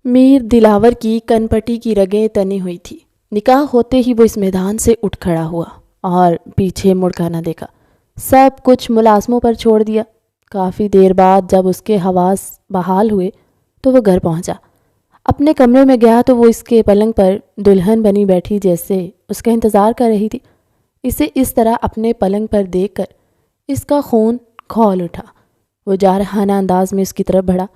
میر دلاور کی کنپٹی کی رگیں تنی ہوئی تھی۔ نکاح ہوتے ہی وہ اس میدان سے اٹھ کھڑا ہوا اور پیچھے مڑ کر نہ دیکھا۔ سب کچھ ملازموں پر چھوڑ دیا۔ کافی دیر بعد جب اس کے حواس بحال ہوئے تو وہ گھر پہنچا۔ اپنے کمرے میں گیا تو وہ اس کے پلنگ پر دلہن بنی بیٹھی جیسے اس کا انتظار کر رہی تھی۔ اسے اس طرح اپنے پلنگ پر دیکھ کر اس کا خون کھول اٹھا۔ وہ جارحانہ انداز میں اس کی طرف بڑھا۔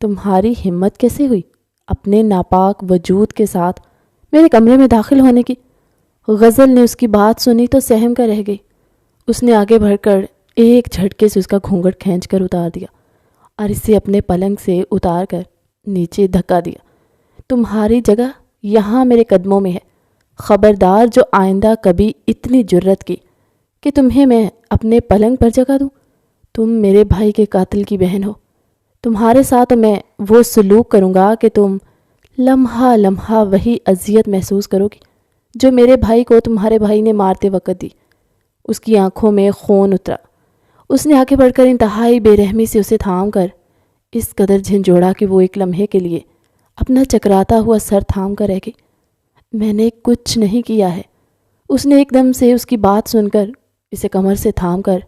تمہاری ہمت کیسے ہوئی اپنے ناپاک وجود کے ساتھ میرے کمرے میں داخل ہونے کی؟ غزل نے اس کی بات سنی تو سہم کر رہ گئی۔ اس نے آگے بڑھ کر ایک جھٹکے سے اس کا گھونگھٹ کھینچ کر اتار دیا اور اسے اپنے پلنگ سے اتار کر نیچے دھکا دیا۔ تمہاری جگہ یہاں میرے قدموں میں ہے۔ خبردار جو آئندہ کبھی اتنی جرت کی کہ تمہیں میں اپنے پلنگ پر جگہ دوں۔ تم میرے بھائی کے قاتل کی بہن ہو۔ تمہارے ساتھ میں وہ سلوک کروں گا کہ تم لمحہ لمحہ وہی اذیت محسوس کرو گی جو میرے بھائی کو تمہارے بھائی نے مارتے وقت دی۔ اس کی آنکھوں میں خون اترا۔ اس نے آگے بڑھ کر انتہائی بے رحمی سے اسے تھام کر اس قدر جھنجھوڑا کہ وہ ایک لمحے کے لیے اپنا چکراتا ہوا سر تھام کر رہ گئی۔ میں نے کچھ نہیں کیا ہے۔ اس نے ایک دم سے اس کی بات سن کر اسے کمر سے تھام کر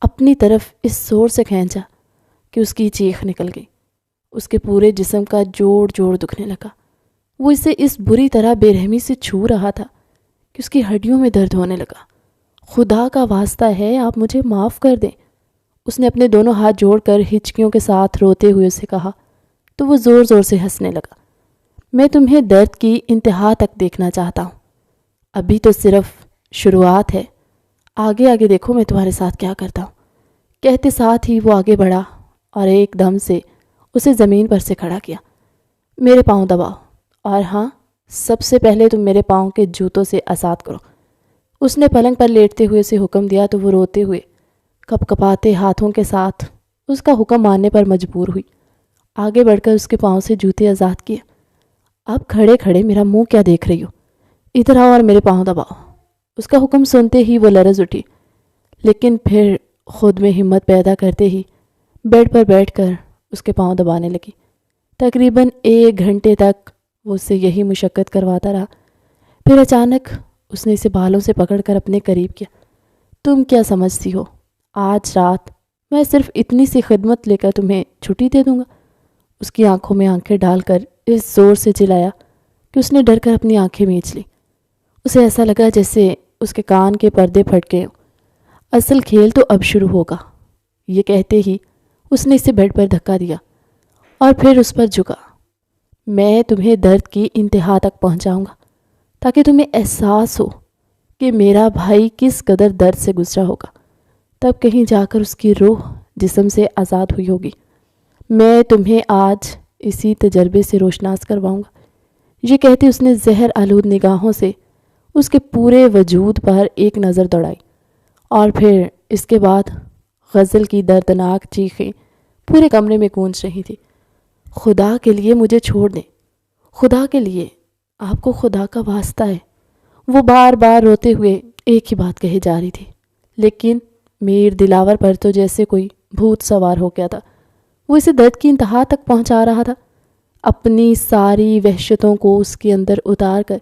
اپنی طرف اس زور سے کھینچا کہ اس کی چیخ نکل گئی۔ اس کے پورے جسم کا جوڑ جوڑ دکھنے لگا۔ وہ اسے اس بری طرح بے رحمی سے چھو رہا تھا کہ اس کی ہڈیوں میں درد ہونے لگا۔ خدا کا واسطہ ہے آپ مجھے معاف کر دیں، اس نے اپنے دونوں ہاتھ جوڑ کر ہچکیوں کے ساتھ روتے ہوئے اسے کہا تو وہ زور زور سے ہنسنے لگا۔ میں تمہیں درد کی انتہا تک دیکھنا چاہتا ہوں۔ ابھی تو صرف شروعات ہے، آگے آگے دیکھو میں تمہارے ساتھ کیا کرتا ہوں۔ کہتے ساتھ ہی وہ آگے بڑھا اور ایک دم سے اسے زمین پر سے کھڑا کیا۔ میرے پاؤں دباؤ، اور ہاں، سب سے پہلے تم میرے پاؤں کے جوتوں سے آزاد کرو۔ اس نے پلنگ پر لیٹتے ہوئے اسے حکم دیا تو وہ روتے ہوئے کپ کپاتے ہاتھوں کے ساتھ اس کا حکم ماننے پر مجبور ہوئی۔ آگے بڑھ کر اس کے پاؤں سے جوتے آزاد کیے۔ اب کھڑے کھڑے میرا منہ کیا دیکھ رہی ہو؟ ادھر آؤ اور میرے پاؤں دباؤ۔ اس کا حکم سنتے ہی وہ لرز اٹھی، لیکن پھر خود میں ہمت پیدا کرتے ہی بیڈ پر بیٹھ کر اس کے پاؤں دبانے لگی۔ تقریباً 1 گھنٹے تک وہ اس سے یہی مشقت کرواتا رہا۔ پھر اچانک اس نے اسے بالوں سے پکڑ کر اپنے قریب کیا۔ تم کیا سمجھتی ہو آج رات میں صرف اتنی سی خدمت لے کر تمہیں چھٹی دے دوں گا؟ اس کی آنکھوں میں آنکھیں ڈال کر اس زور سے چلایا کہ اس نے ڈر کر اپنی آنکھیں مینچ لیں۔ اسے ایسا لگا جیسے اس کے کان کے پردے پھٹ گئے ہوں۔ اصل کھیل تو اب شروع ہوگا۔ یہ کہتے ہی اس نے اسے بیڈ پر دھکا دیا اور پھر اس پر جھکا۔ میں تمہیں درد کی انتہا تک پہنچاؤں گا تاکہ تمہیں احساس ہو کہ میرا بھائی کس قدر درد سے گزرا ہوگا۔ تب کہیں جا کر اس کی روح جسم سے آزاد ہوئی ہوگی۔ میں تمہیں آج اسی تجربے سے روشناس کرواؤں گا۔ یہ کہتے اس نے زہر آلود نگاہوں سے اس کے پورے وجود پر ایک نظر دوڑائی، اور پھر اس کے بعد غزل کی دردناک چیخیں پورے کمرے میں گونج رہی تھی۔ خدا کے لیے مجھے چھوڑ دیں، خدا کے لیے، آپ کو خدا کا واسطہ ہے۔ وہ بار بار روتے ہوئے ایک ہی بات کہے جا رہی تھی، لیکن میر دلاور پر تو جیسے کوئی بھوت سوار ہو گیا تھا۔ وہ اسے درد کی انتہا تک پہنچا رہا تھا، اپنی ساری وحشتوں کو اس کے اندر اتار کر۔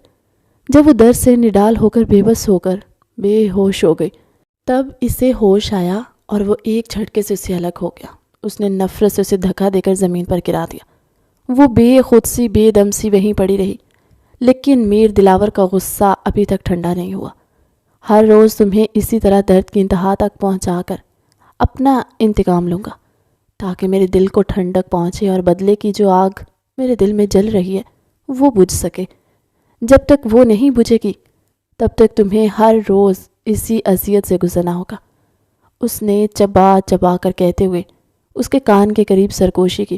جب وہ درد سے نڈال ہو کر بے بس ہو کر بے ہوش ہو گئی، تب اسے ہوش آیا اور وہ ایک جھٹکے سے اسے الگ ہو گیا۔ اس نے نفرت سے اسے دھکا دے کر زمین پر گرا دیا۔ وہ بے خود سی بے دم سی وہیں پڑی رہی، لیکن میر دلاور کا غصہ ابھی تک ٹھنڈا نہیں ہوا۔ ہر روز تمہیں اسی طرح درد کی انتہا تک پہنچا کر اپنا انتقام لوں گا تاکہ میرے دل کو ٹھنڈک پہنچے اور بدلے کی جو آگ میرے دل میں جل رہی ہے وہ بجھ سکے۔ جب تک وہ نہیں بجھے گی تب تک تمہیں ہر روز اسی اذیت سے گزرنا ہوگا۔ اس نے چبا چبا کر کہتے ہوئے اس کے کان کے قریب سرگوشی کی،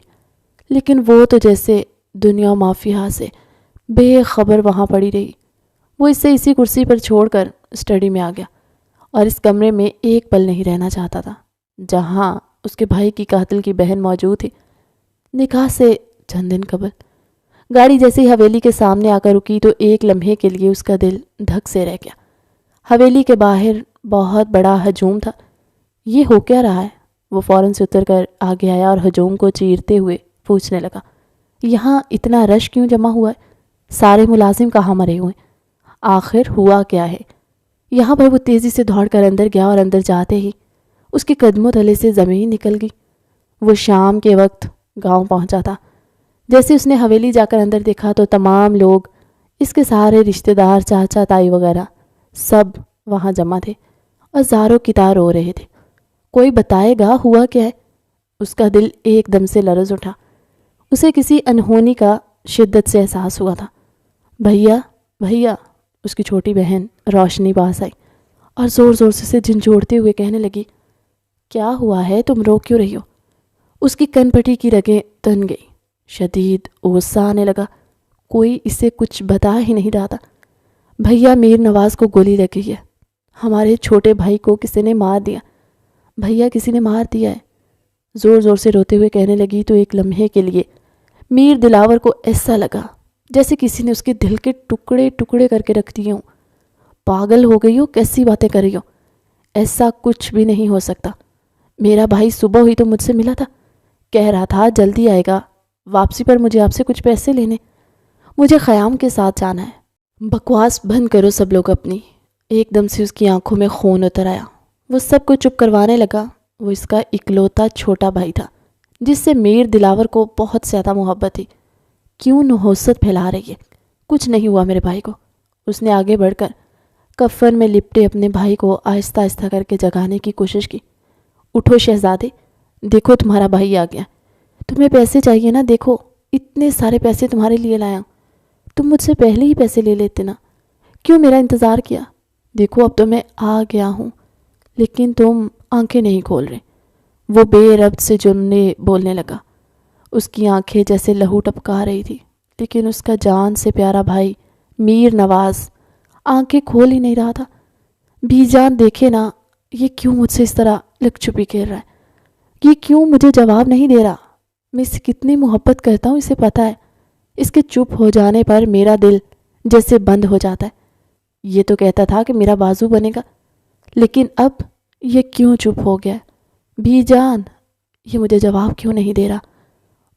لیکن وہ تو جیسے دنیا مافیا سے بے خبر وہاں پڑی رہی۔ وہ اسے اسی کرسی پر چھوڑ کر اسٹڈی میں آ گیا اور اس کمرے میں ایک پل نہیں رہنا چاہتا تھا جہاں اس کے بھائی کی قاتل کی بہن موجود تھی۔ نکاح سے چند دن قبل گاڑی جیسے ہی حویلی کے سامنے آ کر رکی تو ایک لمحے کے لیے اس کا دل دھک سے رہ گیا۔ حویلی کے باہر بہت بڑا ہجوم تھا۔ یہ ہو کیا رہا ہے؟ وہ فوراً سے اتر کر آگے آیا اور ہجوم کو چیرتے ہوئے پوچھنے لگا۔ یہاں اتنا رش کیوں جمع ہوا ہے؟ سارے ملازم کہاں مرے ہوئے؟ آخر ہوا کیا ہے؟ یہاں پر وہ تیزی سے دوڑ کر اندر گیا اور اندر جاتے ہی اس کے قدموں تلے سے زمین نکل گئی۔ وہ شام کے وقت گاؤں پہنچا تھا۔ جیسے اس نے حویلی جا کر اندر دیکھا تو تمام لوگ، اس کے سارے رشتہ دار، چاچا تائی وغیرہ سب وہاں جمع تھے اور زاروں کی طرح رو رہے تھے۔ کوئی بتائے گا ہوا کیا ہے؟ اس کا دل ایک دم سے لرز اٹھا۔ اسے کسی انہونی کا شدت سے احساس ہوا تھا۔ بھیا بھیا، اس کی چھوٹی بہن روشنی پاس آئی اور زور زور سے اسے جھنجھوڑتے ہوئے کہنے لگی، کیا ہوا ہے؟ تم رو کیوں رہی ہو؟ اس کی کن پٹی کی رگیں تن گئی۔ شدید غصہ آنے لگا۔ کوئی اسے کچھ بتا ہی نہیں رہا تھا۔ بھیا، میر نواز کو گولی لگ گئی ہے۔ ہمارے چھوٹے بھائی کو کسی نے مار دیا۔ بھیا، کسی نے مار دیا ہے، زور زور سے روتے ہوئے کہنے لگی تو ایک لمحے کے لیے میر دلاور کو ایسا لگا جیسے کسی نے اس کے دل کے ٹکڑے ٹکڑے کر کے رکھ دیے ہوں۔ پاگل ہو گئی ہو؟ کیسی باتیں کر رہی ہو؟ ایسا کچھ بھی نہیں ہو سکتا۔ میرا بھائی صبح ہوئی تو مجھ سے ملا تھا، کہہ رہا تھا جلدی آئے گا، واپسی پر مجھے آپ سے کچھ پیسے لینے، مجھے خیام کے ساتھ جانا ہے۔ بکواس بند کرو سب لوگ اپنی۔ ایک دم سے اس کی آنکھوں میں خون اتر آیا۔ وہ سب کو چپ کروانے لگا۔ وہ اس کا اکلوتا چھوٹا بھائی تھا جس سے میر دلاور کو بہت زیادہ محبت تھی۔ کیوں نحوست پھیلا رہی ہے؟ کچھ نہیں ہوا میرے بھائی کو۔ اس نے آگے بڑھ کر کفن میں لپٹے اپنے بھائی کو آہستہ آہستہ کر کے جگانے کی کوشش کی۔ اٹھو شہزادے، دیکھو تمہارا بھائی آ گیا۔ تمہیں پیسے چاہیے نا؟ دیکھو اتنے سارے پیسے تمہارے لیے لایا ہوں۔ تم مجھ سے پہلے ہی پیسے لے لیتے نا، کیوں میرا انتظار کیا؟ دیکھو اب تو میں آ گیا ہوں۔ لیکن تم آنکھیں نہیں کھول رہے۔ وہ بے ربط سے جملے بولنے لگا۔ اس کی آنکھیں جیسے لہو ٹپکا رہی تھی، لیکن اس کا جان سے پیارا بھائی میر نواز آنکھیں کھول ہی نہیں رہا تھا۔ بھی جان دیکھے نا، یہ کیوں مجھ سے اس طرح لک چھپی کھیل رہا ہے؟ یہ کیوں مجھے جواب نہیں دے رہا؟ میں اس سے کتنی محبت کرتا ہوں اسے پتہ ہے۔ اس کے چپ ہو جانے پر میرا دل جیسے بند ہو جاتا ہے۔ یہ تو کہتا تھا کہ میرا بازو بنے گا، لیکن اب یہ کیوں چپ ہو گیا؟ بھی جان، یہ مجھے جواب کیوں نہیں دے رہا؟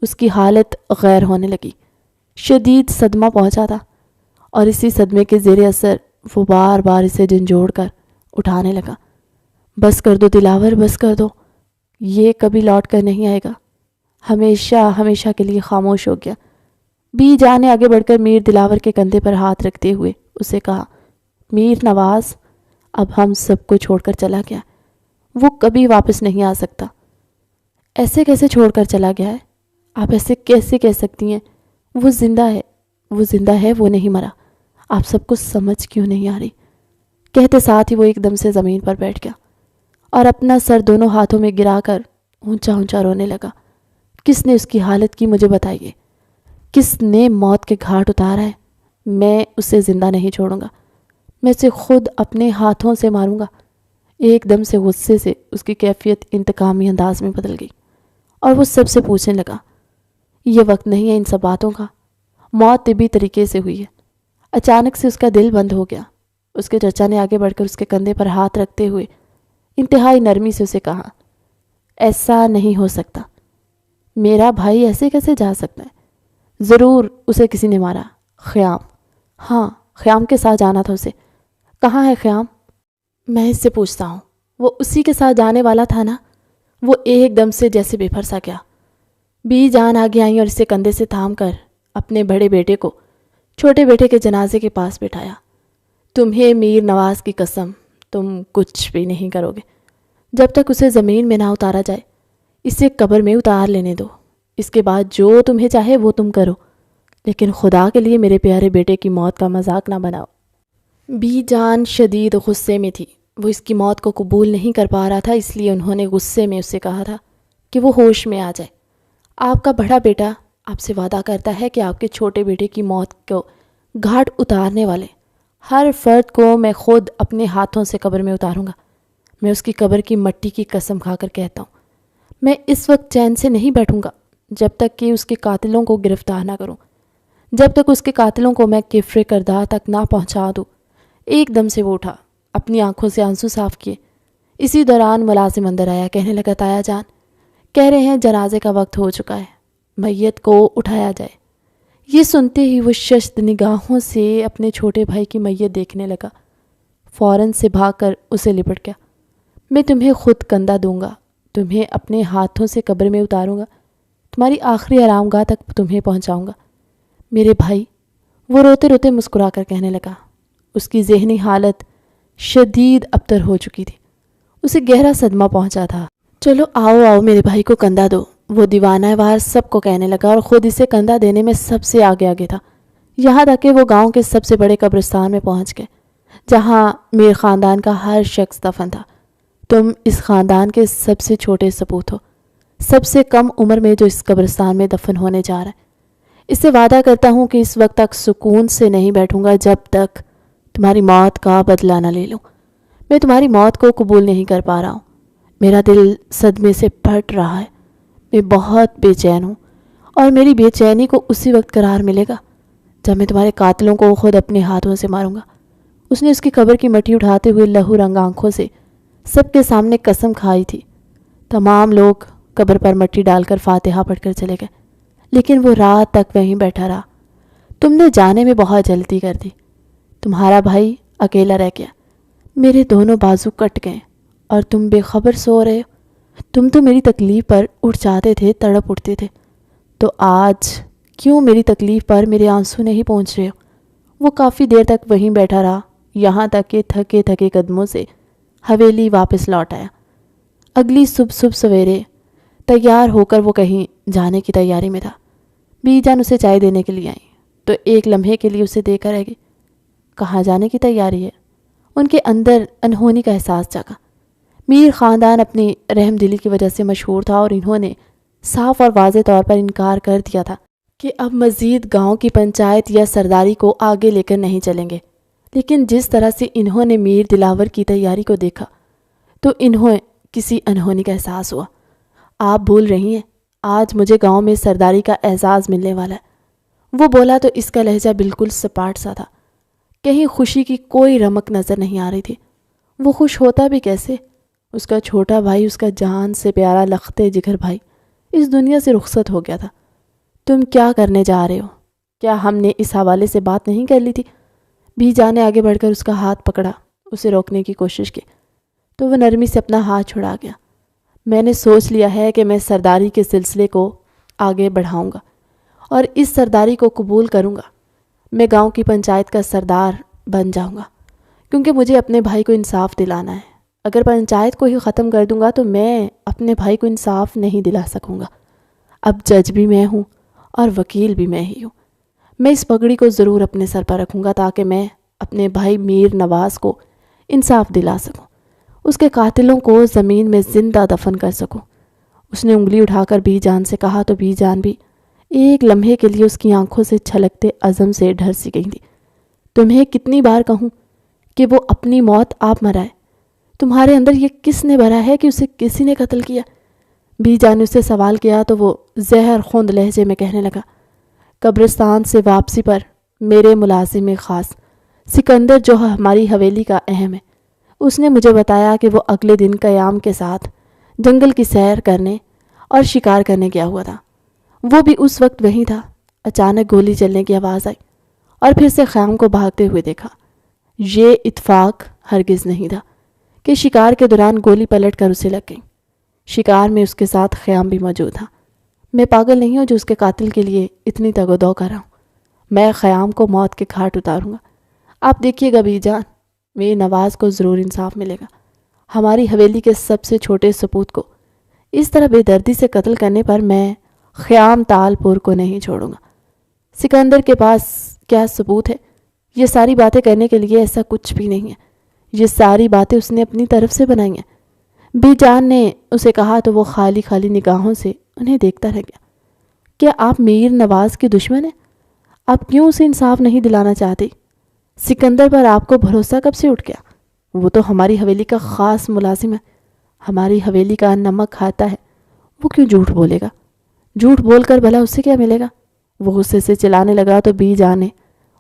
اس کی حالت غیر ہونے لگی۔ شدید صدمہ پہنچا تھا اور اسی صدمے کے زیر اثر وہ بار بار اسے جھنجھوڑ کر اٹھانے لگا۔ بس کر دو دلاور، بس کر دو۔ یہ کبھی لوٹ کر نہیں آئے گا، ہمیشہ ہمیشہ کے لیے خاموش ہو گیا۔ بی جان نے آگے بڑھ کر میر دلاور کے کندھے پر ہاتھ رکھتے ہوئے اسے کہا، میر نواز اب ہم سب کو چھوڑ کر چلا گیا، وہ کبھی واپس نہیں آ سکتا۔ ایسے کیسے چھوڑ کر چلا گیا ہے؟ آپ ایسے کیسے کہہ سکتی ہیں؟ وہ زندہ ہے، وہ زندہ ہے، وہ نہیں مرا۔ آپ سب کو سمجھ کیوں نہیں آ رہی؟ کہتے ساتھ ہی وہ ایک دم سے زمین پر بیٹھ گیا اور اپنا سر دونوں ہاتھوں میں گرا کر اونچا اونچا رونے لگا۔ کس نے اس کی حالت کی مجھے بتائیے؟ کس نے موت کے گھاٹ اتارا ہے؟ میں اسے زندہ نہیں چھوڑوں گا، میں اسے خود اپنے ہاتھوں سے ماروں گا۔ ایک دم سے غصے سے اس کی کیفیت انتقامی انداز میں بدل گئی اور وہ سب سے پوچھنے لگا، یہ وقت نہیں ہے ان سب باتوں کا، موت طبی طریقے سے ہوئی ہے۔ اچانک سے اس کا دل بند ہو گیا۔ اس کے چچا نے آگے بڑھ کر اس کے کندھے پر ہاتھ رکھتے ہوئے انتہائی نرمی سے اسے کہا، ایسا نہیں ہو سکتا، میرا بھائی ایسے کیسے جا سکتا ہے؟ ضرور اسے کسی نے مارا۔ خیام، ہاں خیام کے ساتھ جانا تھا اسے۔ کہاں ہے خیام؟ میں اس سے پوچھتا ہوں، وہ اسی کے ساتھ جانے والا تھا نا؟ وہ ایک دم سے جیسے بے پھر سا گیا۔ بی جان آگے آئیں اور اسے کندھے سے تھام کر اپنے بڑے بیٹے کو چھوٹے بیٹے کے جنازے کے پاس بٹھایا۔ تمہیں میر نواز کی قسم، تم کچھ بھی نہیں کرو گے جب تک اسے زمین میں نہ اتارا جائے۔ اسے قبر میں اتار لینے دو، اس کے بعد جو تمہیں چاہے وہ تم کرو، لیکن خدا کے لیے میرے پیارے بیٹے کی موت کا مذاق نہ بناؤ۔ بی جان شدید غصے میں تھی۔ وہ اس کی موت کو قبول نہیں کر پا رہا تھا، اس لیے انہوں نے غصے میں اسے کہا تھا کہ وہ ہوش میں آ جائے۔ آپ کا بڑا بیٹا آپ سے وعدہ کرتا ہے کہ آپ کے چھوٹے بیٹے کی موت کو گھاٹ اتارنے والے ہر فرد کو میں خود اپنے ہاتھوں سے قبر میں اتاروں گا۔ میں اس کی قبر کی مٹی کی قسم کھا کر کہتا ہوں، میں اس وقت چین سے نہیں بیٹھوں گا جب تک کہ اس کے قاتلوں کو گرفتار نہ کروں، جب تک اس کے قاتلوں کو میں کفر کردار تک نہ پہنچا دوں۔ ایک دم سے وہ اٹھا، اپنی آنکھوں سے آنسو صاف کیے۔ اسی دوران ملازم اندر آیا، کہنے لگا، تایا جان کہہ رہے ہیں جنازے کا وقت ہو چکا ہے، میت کو اٹھایا جائے۔ یہ سنتے ہی وہ ششد نگاہوں سے اپنے چھوٹے بھائی کی میت دیکھنے لگا۔ فوراً سے بھاگ کر اسے لپٹ گیا۔ میں تمہیں خود کندھا دوں گا، تمہیں اپنے ہاتھوں سے قبر میں اتاروں گا، تمہاری آخری آرام گاہ تک تمہیں پہنچاؤں گا میرے بھائی، وہ روتے روتے مسکرا کر کہنے لگا۔ اس کی ذہنی حالت شدید ابتر ہو چکی تھی، اسے گہرا صدمہ پہنچا تھا۔ چلو آؤ آؤ میرے بھائی کو کندھا دو، وہ دیوانہ وار سب کو کہنے لگا اور خود اسے کندھا دینے میں سب سے آگے تھا، یہاں تک کہ وہ گاؤں کے سب سے بڑے قبرستان میں پہنچ گئے جہاں میر خاندان کا ہر شخص دفن تھا۔ تم اس خاندان کے سب سے چھوٹے سپوت ہو، سب سے کم عمر میں جو اس قبرستان میں دفن ہونے جا رہا ہے۔ اس سے وعدہ کرتا ہوں کہ اس وقت تک سکون سے نہیں بیٹھوں گا جب تک تمہاری موت کا بدلہ نہ لے لوں۔ میں تمہاری موت کو قبول نہیں کر پا رہا ہوں، میرا دل صدمے سے پھٹ رہا ہے، میں بہت بے چین ہوں، اور میری بے چینی کو اسی وقت قرار ملے گا جب میں تمہارے قاتلوں کو خود اپنے ہاتھوں سے ماروں گا۔ اس نے اس کی قبر کی مٹی اٹھاتے ہوئے لہو رنگ آنکھوں سے سب کے سامنے قسم کھائی تھی۔ تمام لوگ قبر پر مٹی ڈال کر فاتحہ پڑھ کر چلے گئے، لیکن وہ رات تک وہیں بیٹھا رہا۔ تم نے جانے میں بہت جلدی کر دی، تمہارا بھائی اکیلا رہ گیا، میرے دونوں بازو کٹ گئے اور تم بے خبر سو رہے ہو۔ تم تو میری تکلیف پر اٹھ جاتے تھے، تڑپ اٹھتے تھے، تو آج کیوں میری تکلیف پر میرے آنسو نہیں پہنچ رہے ہو؟ وہ کافی دیر تک وہیں بیٹھا رہا، یہاں تک کہ تھکے تھکے قدموں سے حویلی واپس لوٹ آیا۔ اگلی صبح سویرے تیار ہو کر وہ کہیں جانے کی تیاری میں تھا۔ بی جان اسے چائے دینے کے لیے آئیں تو ایک لمحے کے لیے اسے دیکھ کر رہ گئی۔ کہاں جانے کی تیاری ہے؟ ان کے اندر انہونی کا احساس جاگا۔ میر خاندان اپنی رحم دلی کی وجہ سے مشہور تھا اور انہوں نے صاف اور واضح طور پر انکار کر دیا تھا کہ اب مزید گاؤں کی پنچایت یا سرداری کو آگے لے کر نہیں چلیں گے۔ لیکن جس طرح سے انہوں نے میر دلاور کی تیاری کو دیکھا تو انہیں کسی انہونی کا احساس ہوا۔ آپ بول رہی ہیں، آج مجھے گاؤں میں سرداری کا اعزاز ملنے والا ہے۔ وہ بولا تو اس کا لہجہ بالکل سپاٹ سا تھا، کہیں خوشی کی کوئی رمق نظر نہیں آ رہی تھی۔ وہ خوش ہوتا بھی کیسے؟ اس کا چھوٹا بھائی، اس کا جان سے پیارا لختے جگر بھائی اس دنیا سے رخصت ہو گیا تھا۔ تم کیا کرنے جا رہے ہو؟ کیا ہم نے اس حوالے سے بات نہیں کر لی تھی؟ بھی جان نے آگے بڑھ کر اس کا ہاتھ پکڑا، اسے روکنے کی کوشش کی تو وہ نرمی سے اپنا ہاتھ چھڑا گیا۔ میں نے سوچ لیا ہے کہ میں سرداری کے سلسلے کو آگے بڑھاؤں گا اور اس سرداری کو قبول کروں گا۔ میں گاؤں کی پنچایت کا سردار بن جاؤں گا کیونکہ مجھے اپنے بھائی کو انصاف دلانا ہے۔ اگر پنچایت کو ہی ختم کر دوں گا تو میں اپنے بھائی کو انصاف نہیں دلا سکوں گا۔ اب جج بھی میں ہوں اور وکیل بھی میں ہی ہوں۔ میں اس پگڑی کو ضرور اپنے سر پر رکھوں گا تاکہ میں اپنے بھائی میر نواز کو انصاف دلا سکوں، اس کے قاتلوں کو زمین میں زندہ دفن کر سکوں۔ اس نے انگلی اٹھا کر بی جان سے کہا تو بی جان بھی ایک لمحے کے لیے اس کی آنکھوں سے چھلکتے عزم سے ڈھر سی گئی تھی۔ تمہیں کتنی بار کہوں کہ وہ اپنی موت آپ مرائے؟ تمہارے اندر یہ کس نے بھرا ہے کہ اسے کسی نے قتل کیا؟ بی جان نے اسے سوال کیا تو وہ زہر خوند لہجے میں کہنے لگا۔ قبرستان سے واپسی پر میرے ملازم خاص سکندر جو ہماری حویلی کا اہم ہے، اس نے مجھے بتایا کہ وہ اگلے دن قیام کے ساتھ جنگل کی سیر کرنے اور شکار کرنے گیا ہوا تھا۔ وہ بھی اس وقت وہیں تھا۔ اچانک گولی چلنے کی آواز آئی اور پھر سے خیام کو بھاگتے ہوئے دیکھا۔ یہ اتفاق ہرگز نہیں تھا کہ شکار کے دوران گولی پلٹ کر اسے لگ گئی۔ شکار میں اس کے ساتھ خیام بھی موجود تھا۔ میں پاگل نہیں ہوں جو اس کے قاتل کے لیے اتنی تگ و دو کر رہا ہوں۔ میں خیام کو موت کے گھاٹ اتاروں گا۔ آپ دیکھیے گا بی جان، میری نواز کو ضرور انصاف ملے گا۔ ہماری حویلی کے سب سے چھوٹے سپوت کو اس طرح بے دردی سے قتل کرنے پر میں خیام تال پور کو نہیں چھوڑوں گا۔ سکندر کے پاس کیا ثبوت ہے؟ یہ ساری باتیں کرنے کے لیے ایسا کچھ بھی نہیں ہے۔ یہ ساری باتیں اس نے اپنی طرف سے بنائی ہیں۔ بی جان نے اسے کہا تو وہ خالی خالی نگاہوں سے انہیں دیکھتا رہ گیا۔ کیا آپ میر نواز کے دشمن ہیں؟ آپ کیوں اسے انصاف نہیں دلانا چاہتے؟ سکندر پر آپ کو بھروسہ کب سے اٹھ گیا؟ وہ تو ہماری حویلی کا خاص ملازم ہے، ہماری حویلی کا نمک کھاتا ہے، وہ کیوں جھوٹ بولے گا؟ جھوٹ بول کر بھلا اسے کیا ملے گا؟ وہ غصے سے چلانے لگا تو بی جان نے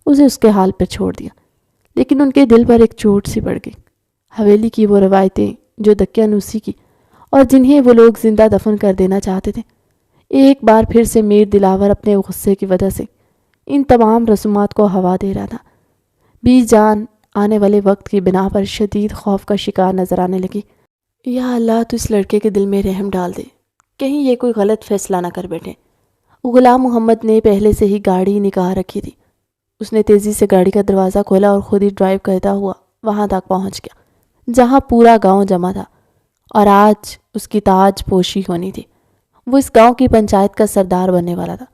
اسے اس کے حال پر چھوڑ دیا، لیکن ان کے دل پر ایک چوٹ سی پڑ گئی۔ حویلی کی وہ روایتیں جو دقیانوسی کی اور جنہیں وہ لوگ زندہ دفن کر دینا چاہتے تھے، ایک بار پھر سے میر دلاور اپنے غصے کی وجہ سے ان تمام رسومات کو ہوا دے رہا تھا۔ بیوی جان آنے والے وقت کی بنا پر شدید خوف کا شکار نظر آنے لگی۔ یا اللہ، تو اس لڑکے کے دل میں رحم ڈال دے، کہیں یہ کوئی غلط فیصلہ نہ کر بیٹھے۔ غلام محمد نے پہلے سے ہی گاڑی نکال رکھی تھی۔ اس نے تیزی سے گاڑی کا دروازہ کھولا اور خود ہی ڈرائیو کرتا ہوا وہاں تک پہنچ گیا جہاں پورا گاؤں جمع تھا اور آج اس کی تاج پوشی ہونی تھی۔ وہ اس گاؤں کی پنچایت کا سردار بننے والا تھا۔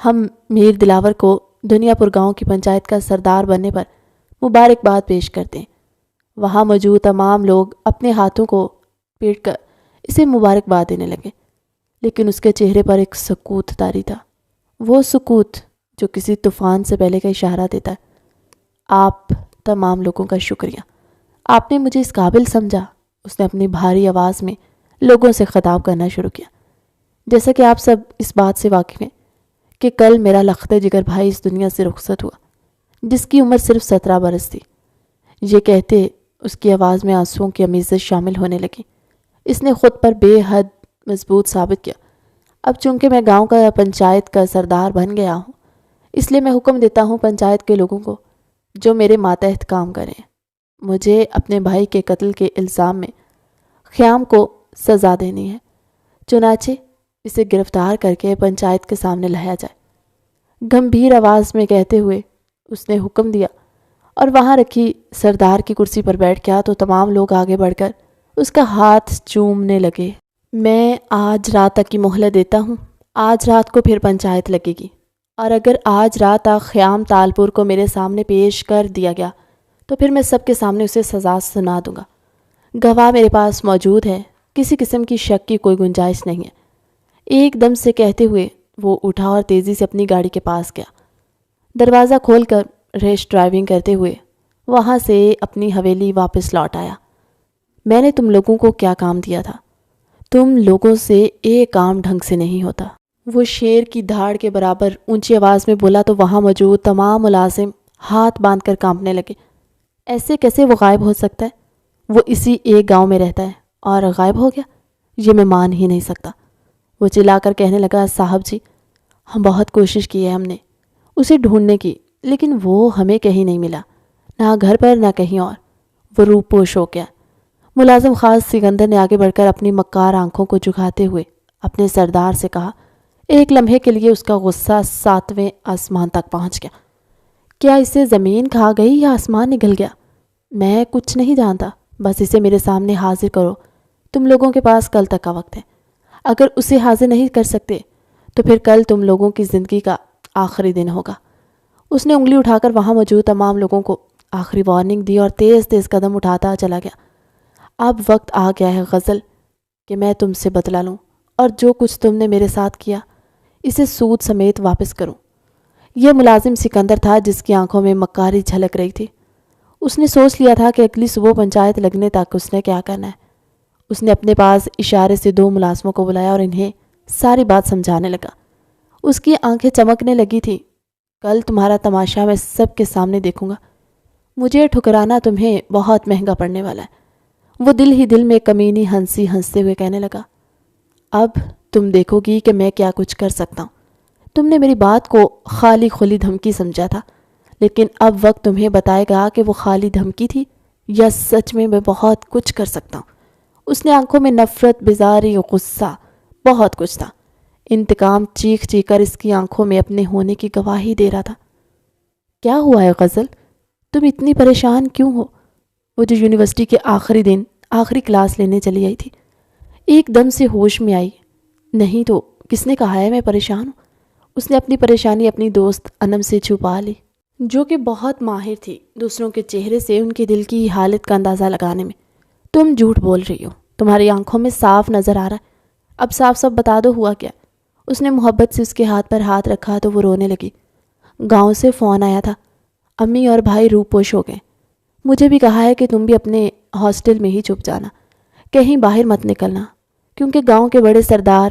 ہم میر دلاور کو دنیا پور گاؤں کی پنچایت کا سردار بننے پر مبارکباد پیش کرتے ہیں۔ وہاں موجود تمام لوگ اپنے ہاتھوں کو پیٹ کر اسے مبارکباد دینے لگے، لیکن اس کے چہرے پر ایک سکوت طاری تھا، وہ سکوت جو کسی طوفان سے پہلے کا اشارہ دیتا ہے۔ آپ تمام لوگوں کا شکریہ، آپ نے مجھے اس قابل سمجھا۔ اس نے اپنی بھاری آواز میں لوگوں سے خطاب کرنا شروع کیا۔ جیسا کہ آپ سب اس بات سے واقف ہیں کہ کل میرا لخت جگر بھائی اس دنیا سے رخصت ہوا، جس کی عمر صرف 17 برس تھی۔ یہ کہتے اس کی آواز میں آنسوؤں کی امیزش شامل ہونے لگی۔ اس نے خود پر بے حد مضبوط ثابت کیا۔ اب چونکہ میں گاؤں کا پنچایت کا سردار بن گیا ہوں، اس لیے میں حکم دیتا ہوں پنچایت کے لوگوں کو جو میرے ماتحت کام کریں، مجھے اپنے بھائی کے قتل کے الزام میں خیام کو سزا دینی ہے۔ چنانچہ اسے گرفتار کر کے پنچایت کے سامنے لایا جائے، گمبھیر آواز میں کہتے ہوئے اس نے حکم دیا اور وہاں رکھی سردار کی کرسی پر بیٹھ گیا تو تمام لوگ آگے بڑھ کر اس کا ہاتھ چومنے لگے۔ میں آج رات تک کی مہلت دیتا ہوں، آج رات کو پھر پنچایت لگے گی، اور اگر آج رات تک خیام تالپور کو میرے سامنے پیش کر دیا گیا تو پھر میں سب کے سامنے اسے سزا سنا دوں گا۔ گواہ میرے پاس موجود ہے، کسی قسم کی شک کی کوئی گنجائش نہیں ہے۔ ایک دم سے کہتے ہوئے وہ اٹھا اور تیزی سے اپنی گاڑی کے پاس گیا۔ دروازہ کھول کر ریش ڈرائیونگ کرتے ہوئے وہاں سے اپنی حویلی واپس لوٹ آیا۔ میں نے تم لوگوں کو کیا کام دیا تھا؟ تم لوگوں سے ایک کام ڈھنگ سے نہیں ہوتا۔ وہ شیر کی دھاڑ کے برابر اونچی آواز میں بولا تو وہاں موجود تمام ملازم ہاتھ باندھ کر کانپنے لگے۔ ایسے کیسے وہ غائب ہو سکتا ہے؟ وہ اسی ایک گاؤں میں رہتا ہے اور غائب ہو گیا؟ یہ میں مان ہی نہیں سکتا۔ وہ چلا کر کہنے لگا، صاحب جی، ہم بہت کوشش کی ہے ہم نے اسے ڈھونڈنے کی، لیکن وہ ہمیں کہیں نہیں ملا، نہ گھر پر نہ کہیں اور۔ وہ روح پوش ہو گیا۔ ملازم خاص سکندر نے آگے بڑھ کر اپنی مکار آنکھوں کو جھکاتے ہوئے اپنے سردار سے کہا۔ ایک لمحے کے لیے اس کا غصہ 7ویں آسمان تک پہنچ گیا۔ کیا اسے زمین کھا گئی یا آسمان نگل گیا؟ میں کچھ نہیں جانتا، بس اسے میرے سامنے حاضر کرو۔ تم لوگوں کے پاس کل تک کا وقت ہے۔ اگر اسے حاضر نہیں کر سکتے تو پھر کل تم لوگوں کی زندگی کا آخری دن ہوگا۔ اس نے انگلی اٹھا کر وہاں موجود تمام لوگوں کو آخری وارننگ دی اور تیز تیز قدم اٹھاتا چلا گیا۔ اب وقت آ گیا ہے غزل کہ میں تم سے بدلہ لوں اور جو کچھ تم نے میرے ساتھ کیا اسے سود سمیت واپس کروں۔ یہ ملازم سکندر تھا جس کی آنکھوں میں مکاری جھلک رہی تھی۔ اس نے سوچ لیا تھا کہ اگلی صبح پنچایت لگنے تک اس نے کیا کرنا ہے۔ اس نے اپنے پاس اشارے سے 2 ملازموں کو بلایا اور انہیں ساری بات سمجھانے لگا۔ اس کی آنکھیں چمکنے لگی تھی۔ کل تمہارا تماشا میں سب کے سامنے دیکھوں گا۔ مجھے ٹھکرانا تمہیں بہت مہنگا پڑنے والا ہے۔ وہ دل ہی دل میں کمینی ہنسی ہنستے ہوئے کہنے لگا، اب تم دیکھو گی کہ میں کیا کچھ کر سکتا ہوں۔ تم نے میری بات کو خالی کھلی دھمکی سمجھا تھا، لیکن اب وقت تمہیں بتائے گا کہ وہ خالی دھمکی تھی یا سچ میں بہت کچھ کر سکتا ہوں۔ اس نے آنکھوں میں نفرت، بیزاری، غصہ، بہت کچھ تھا۔ انتقام چیخ چیخ کر اس کی آنکھوں میں اپنے ہونے کی گواہی دے رہا تھا۔ کیا ہوا ہے غزل؟ تم اتنی پریشان کیوں ہو؟ وہ جو یونیورسٹی کے آخری دن آخری کلاس لینے چلی آئی تھی، ایک دم سے ہوش میں آئی۔ نہیں تو کس نے کہا ہے میں پریشان ہوں؟ اس نے اپنی پریشانی اپنی دوست انم سے چھپا لی، جو کہ بہت ماہر تھی دوسروں کے چہرے سے ان کے دل کی حالت کا اندازہ لگانے میں۔ تم جھوٹ بول رہی ہو، تمہاری آنکھوں میں صاف نظر آ رہا ہے۔ اب صاف بتا دو ہوا کیا؟ اس نے محبت سے اس کے ہاتھ پر ہاتھ رکھا تو وہ رونے لگی۔ گاؤں سے فون آیا تھا، امی اور بھائی روح پوش ہو گئے۔ مجھے بھی کہا ہے کہ تم بھی اپنے ہاسٹل میں ہی چھپ جانا، کہیں باہر مت نکلنا، کیونکہ گاؤں کے بڑے سردار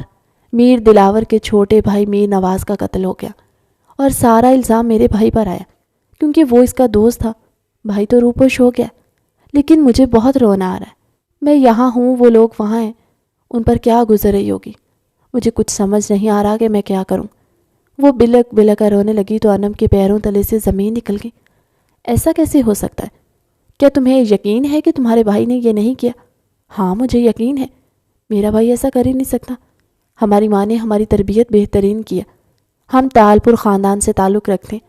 میر دلاور کے چھوٹے بھائی میر نواز کا قتل ہو گیا اور سارا الزام میرے بھائی پر آیا کیونکہ وہ اس کا دوست تھا۔ بھائی تو روح پوش ہو گیا، لیکن مجھے بہت رونا آ رہا ہے۔ میں یہاں ہوں، وہ لوگ وہاں ہیں، ان پر کیا گزر رہی ہوگی۔ مجھے کچھ سمجھ نہیں آ رہا کہ میں کیا کروں۔ وہ بلک بلک کر رونے لگی تو انم کے پیروں تلے سے زمین نکل گئی۔ ایسا کیسے ہو سکتا ہے؟ کیا تمہیں یقین ہے کہ تمہارے بھائی نے یہ نہیں کیا؟ ہاں مجھے یقین ہے، میرا بھائی ایسا کر ہی نہیں سکتا۔ ہماری ماں نے ہماری تربیت بہترین کی ہے، ہم تالپور خاندان سے تعلق رکھتے ہیں،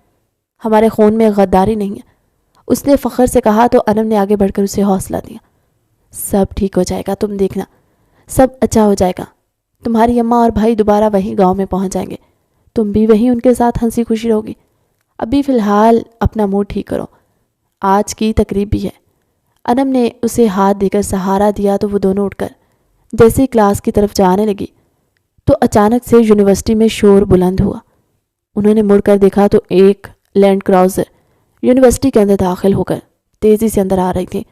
ہمارے خون میں غداری نہیں ہے، اس نے فخر سے کہا تو انم نے آگے بڑھ کر اسے حوصلہ دیا۔ سب ٹھیک ہو جائے گا، تم دیکھنا، سب اچھا ہو جائے گا۔ تمہاری اماں اور بھائی دوبارہ وہیں گاؤں میں پہنچ جائیں گے، تم بھی وہیں ان کے ساتھ ہنسی خوشی رہوگی۔ ابھی فی الحال اپنا موڈ ٹھیک کرو، آج کی تقریب بھی ہے۔ انم نے اسے ہاتھ دے کر سہارا دیا تو وہ دونوں اٹھ کر جیسے ہی کلاس کی طرف جانے لگی تو اچانک سے یونیورسٹی میں شور بلند ہوا۔ انہوں نے مڑ کر دیکھا تو ایک لینڈ کراؤزر یونیورسٹی کے اندر داخل ہو کر تیزی سے اندر آ رہی تھی،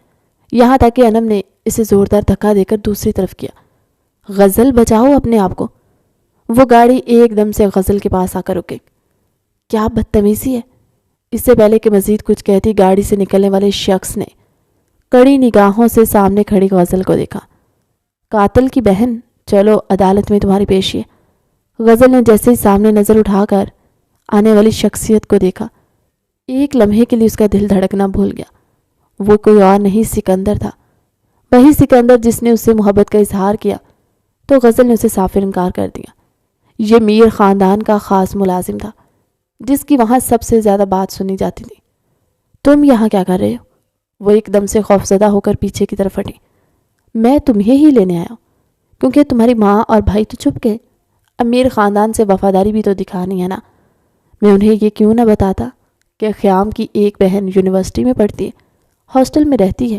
یہاں تک کہ انم نے اسے زوردار دھکا دے کر دوسری طرف کیا۔ غزل بچاؤ اپنے آپ کو۔ وہ گاڑی ایک دم سے غزل کے پاس آ کر رکے۔ کیا بدتمیزی ہے! اس سے پہلے کہ مزید کچھ کہتی گاڑی سے نکلنے والے شخص نے کڑی نگاہوں سے سامنے کھڑی غزل کو دیکھا۔ قاتل کی بہن، چلو عدالت میں تمہاری پیشی ہے۔ غزل نے جیسے ہی سامنے نظر اٹھا کر آنے والی شخصیت کو دیکھا، ایک لمحے کے لیے اس کا دل دھڑکنا بھول گیا۔ وہ کوئی اور نہیں، سکندر تھا، وہی سکندر جس نے اس سے محبت کا اظہار کیا تو غزل نے اسے صاف انکار کر دیا۔ یہ میر خاندان کا خاص ملازم تھا جس کی وہاں سب سے زیادہ بات سنی جاتی تھی۔ تم یہاں کیا کر رہے ہو؟ وہ ایک دم سے خوفزدہ ہو کر پیچھے کی طرف ہٹی۔ میں تمہیں ہی لینے آیا ہوں کیونکہ تمہاری ماں اور بھائی تو چھپ گئے، امیر خاندان سے وفاداری بھی تو دکھانی ہے نا۔ میں انہیں یہ کیوں نہ بتاتا کہ خیام کی ایک بہن یونیورسٹی میں پڑھتی ہے، ہاسٹل میں رہتی ہے،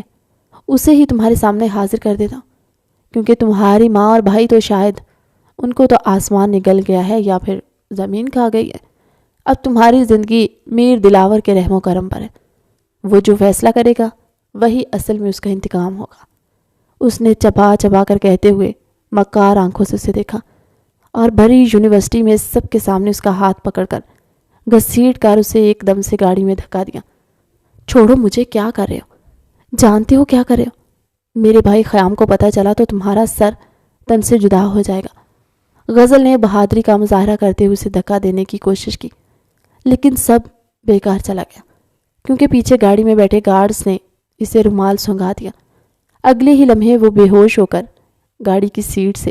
اسے ہی تمہارے سامنے حاضر کر دیتا ہوں، کیونکہ تمہاری ماں اور بھائی تو شاید ان کو تو آسمان نگل گیا ہے یا پھر زمین کھا گئی ہے۔ اب تمہاری زندگی میر دلاور کے رحم و کرم پر ہے، وہ جو فیصلہ کرے گا وہی اصل میں اس کا انتقام ہوگا۔ اس نے چبا چبا کر کہتے ہوئے مکار آنکھوں سے اسے دیکھا اور بھری یونیورسٹی میں سب کے سامنے اس کا ہاتھ پکڑ کر گھسیٹ کر اسے ایک دم سے گاڑی میں دھکا دیا۔ چھوڑو مجھے، کیا کر رہے ہو؟ جانتے ہو کیا کر رہے ہو؟ میرے بھائی خیام کو پتہ چلا تو تمہارا سر تن سے جدا ہو جائے گا۔ غزل نے بہادری کا مظاہرہ کرتے ہوئے اسے دھکا دینے کی کوشش کی، لیکن سب بیکار چلا گیا کیونکہ پیچھے گاڑی میں بیٹھے گارڈز نے اسے رومال سنگھا دیا۔ اگلے ہی لمحے وہ بے ہوش ہو کر گاڑی کی سیٹ سے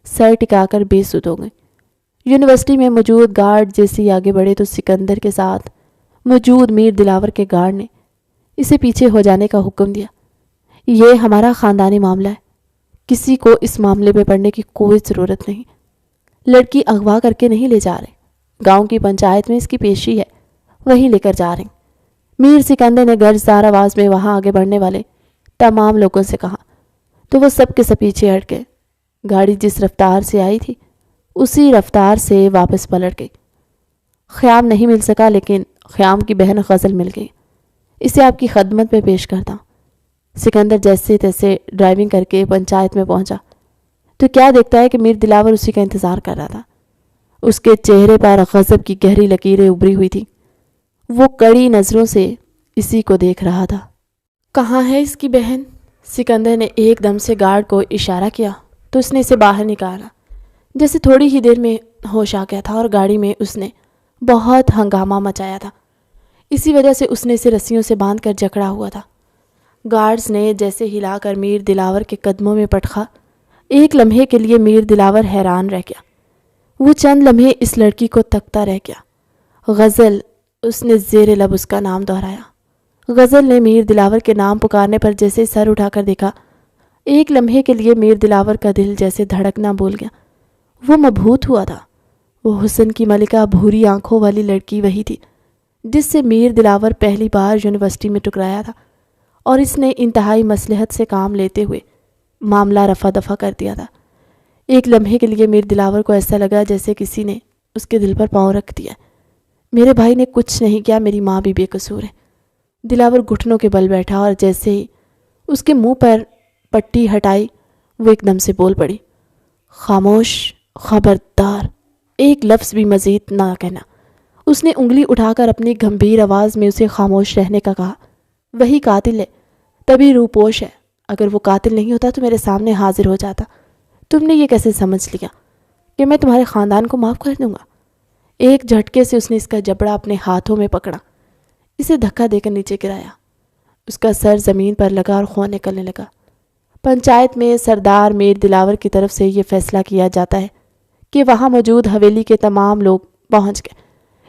سر ٹکا کر بے سود ہو گئے۔ یونیورسٹی میں موجود گارڈ جیسے ہی آگے بڑھے تو سکندر کے ساتھ موجود میر دلاور کے گارڈ نے اسے پیچھے ہو جانے کا حکم دیا۔ یہ ہمارا خاندانی معاملہ ہے، کسی کو اس معاملے میں پڑنے کی کوئی ضرورت نہیں۔ لڑکی اغوا کر کے نہیں لے جا رہے، گاؤں کی پنچایت میں اس کی پیشی ہے، وہیں لے کر جا رہے ہیں۔ میر سکندر نے گرجدار آواز میں وہاں آگے بڑھنے والے تمام لوگوں سے کہا تو وہ سب کے سب پیچھے ہٹ گئے۔ گاڑی جس رفتار سے آئی تھی اسی رفتار سے واپس پلٹ گئی۔ خیام نہیں مل سکا، لیکن خیام کی بہن غزل مل گئی، اسے آپ کی خدمت میں پیش کرتا ہوں۔ سکندر جیسے تیسے ڈرائیونگ کر کے پنچایت میں پہنچا تو کیا دیکھتا ہے کہ میر دلاور اسی کا انتظار کر رہا تھا۔ اس کے چہرے پر غضب کی گہری لکیریں ابھری ہوئی تھی، وہ کڑی نظروں سے اسی کو دیکھ رہا تھا۔ کہاں ہے اس کی بہن؟ سکندر نے ایک دم سے گارڈ کو اشارہ کیا تو اس نے اسے باہر نکالا۔ جیسے تھوڑی ہی دیر میں ہوش آ گیا تھا اور گاڑی میں اس نے بہت ہنگامہ مچایا تھا، اسی وجہ سے اس نے اسے رسیوں سے باندھ کر جکڑا ہوا تھا۔ گارڈز نے جیسے ہلا کر میر دلاور کے قدموں میں پٹخا، ایک لمحے کے لیے میر دلاور حیران رہ گیا۔ وہ چند لمحے اس لڑکی کو تکتا رہ گیا۔ غزل، اس نے زیر لب اس کا نام دہرایا۔ غزل نے میر دلاور کے نام پکارنے پر جیسے سر اٹھا کر دیکھا، ایک لمحے کے لیے میر دلاور کا دل جیسے دھڑکنا بھول گیا۔ وہ مبہوت ہوا تھا، وہ حسن کی ملکہ بھوری آنکھوں والی لڑکی وہی تھی جس سے میر دلاور پہلی بار یونیورسٹی میں ٹکرایا تھا، اور اس نے انتہائی مصلحت سے کام لیتے ہوئے معاملہ رفع دفع کر دیا تھا۔ ایک لمحے کے لیے میر دلاور کو ایسا لگا جیسے کسی نے اس کے دل پر پاؤں رکھ دیا۔ میرے بھائی نے کچھ نہیں کیا، میری ماں بھی بے قصور ہے۔ دلاور گھٹنوں کے بل بیٹھا اور جیسے ہی اس کے منہ پر پٹی ہٹائی وہ ایک دم سے بول پڑی، خاموش، خبردار، ایک لفظ بھی مزید نہ کہنا۔ اس نے انگلی اٹھا کر اپنی گمبھیر آواز میں اسے خاموش رہنے کا کہا۔ وہی قاتل ہے، تبھی روپوش ہے، اگر وہ قاتل نہیں ہوتا تو میرے سامنے حاضر ہو جاتا۔ تم نے یہ کیسے سمجھ لیا؟ کہ میں تمہارے خاندان کو معاف کر دوں گا؟ ایک جھٹکے سے اس نے اس کا جبڑا اپنے ہاتھوں میں پکڑا، اسے دھکا دے کر نیچے گرایا۔ اس کا سر زمین پر لگا اور خون نکلنے لگا۔ پنچایت میں سردار میر دلاور کی طرف سے یہ فیصلہ کیا جاتا ہے کہ وہاں موجود حویلی کے تمام لوگ پہنچ گئے،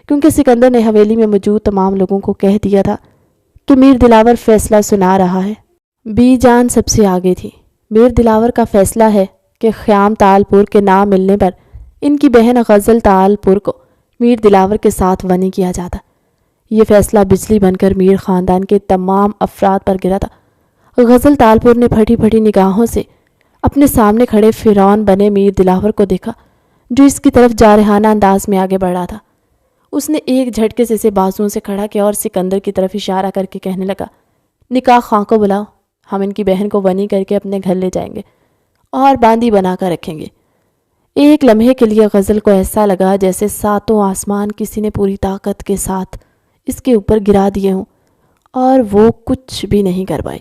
کیونکہ سکندر نے حویلی میں موجود تمام لوگوں کو کہہ دیا تھا کہ میر دلاور فیصلہ سنا رہا ہے۔ بی جان سب سے آگے تھی۔ میر دلاور کا فیصلہ ہے کہ خیام تال پور کے نام ملنے پر ان کی بہن غزل تال پور کو میر دلاور کے ساتھ ونی کیا جاتا۔ یہ فیصلہ بجلی بن کر میر خاندان کے تمام افراد پر گرا تھا۔ غزل تال پور نے پھٹی پھٹی نگاہوں سے اپنے سامنے کھڑے فرعون بنے میر دلاور کو دیکھا، جو اس کی طرف جارحانہ انداز میں آگے بڑھا تھا۔ اس نے ایک جھٹکے سے اسے بازوؤں سے کھڑا کیا اور سکندر کی طرف اشارہ کر کے کہنے لگا، نکاح خواہ کو بلاؤ، ہم ان کی بہن کو ونی کر کے اپنے گھر لے جائیں گے اور باندی بنا کر رکھیں گے۔ ایک لمحے کے لیے غزل کو ایسا لگا جیسے ساتوں آسمان کسی نے پوری طاقت کے ساتھ اس کے اوپر گرا دیے ہوں اور وہ کچھ بھی نہیں کر پائی۔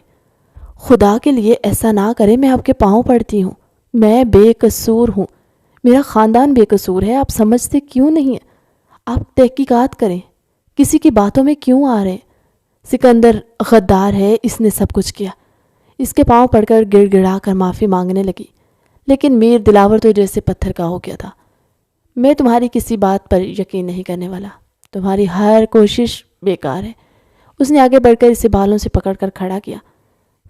خدا کے لیے ایسا نہ کرے، میں آپ کے پاؤں پڑتی ہوں، میں بے قصور ہوں، میرا خاندان بے قصور ہے، آپ سمجھتے کیوں نہیں ہیں؟ آپ تحقیقات کریں، کسی کی باتوں میں کیوں آ رہے ہیں؟ سکندر غدار ہے، اس نے سب کچھ کیا۔ اس کے پاؤں پڑ کر گڑ گڑا کر معافی مانگنے لگی، لیکن میر دلاور تو جیسے پتھر کا ہو گیا تھا۔ میں تمہاری کسی بات پر یقین نہیں کرنے والا، تمہاری ہر کوشش بیکار ہے۔ اس نے آگے بڑھ کر اسے بالوں سے پکڑ کر کھڑا کیا۔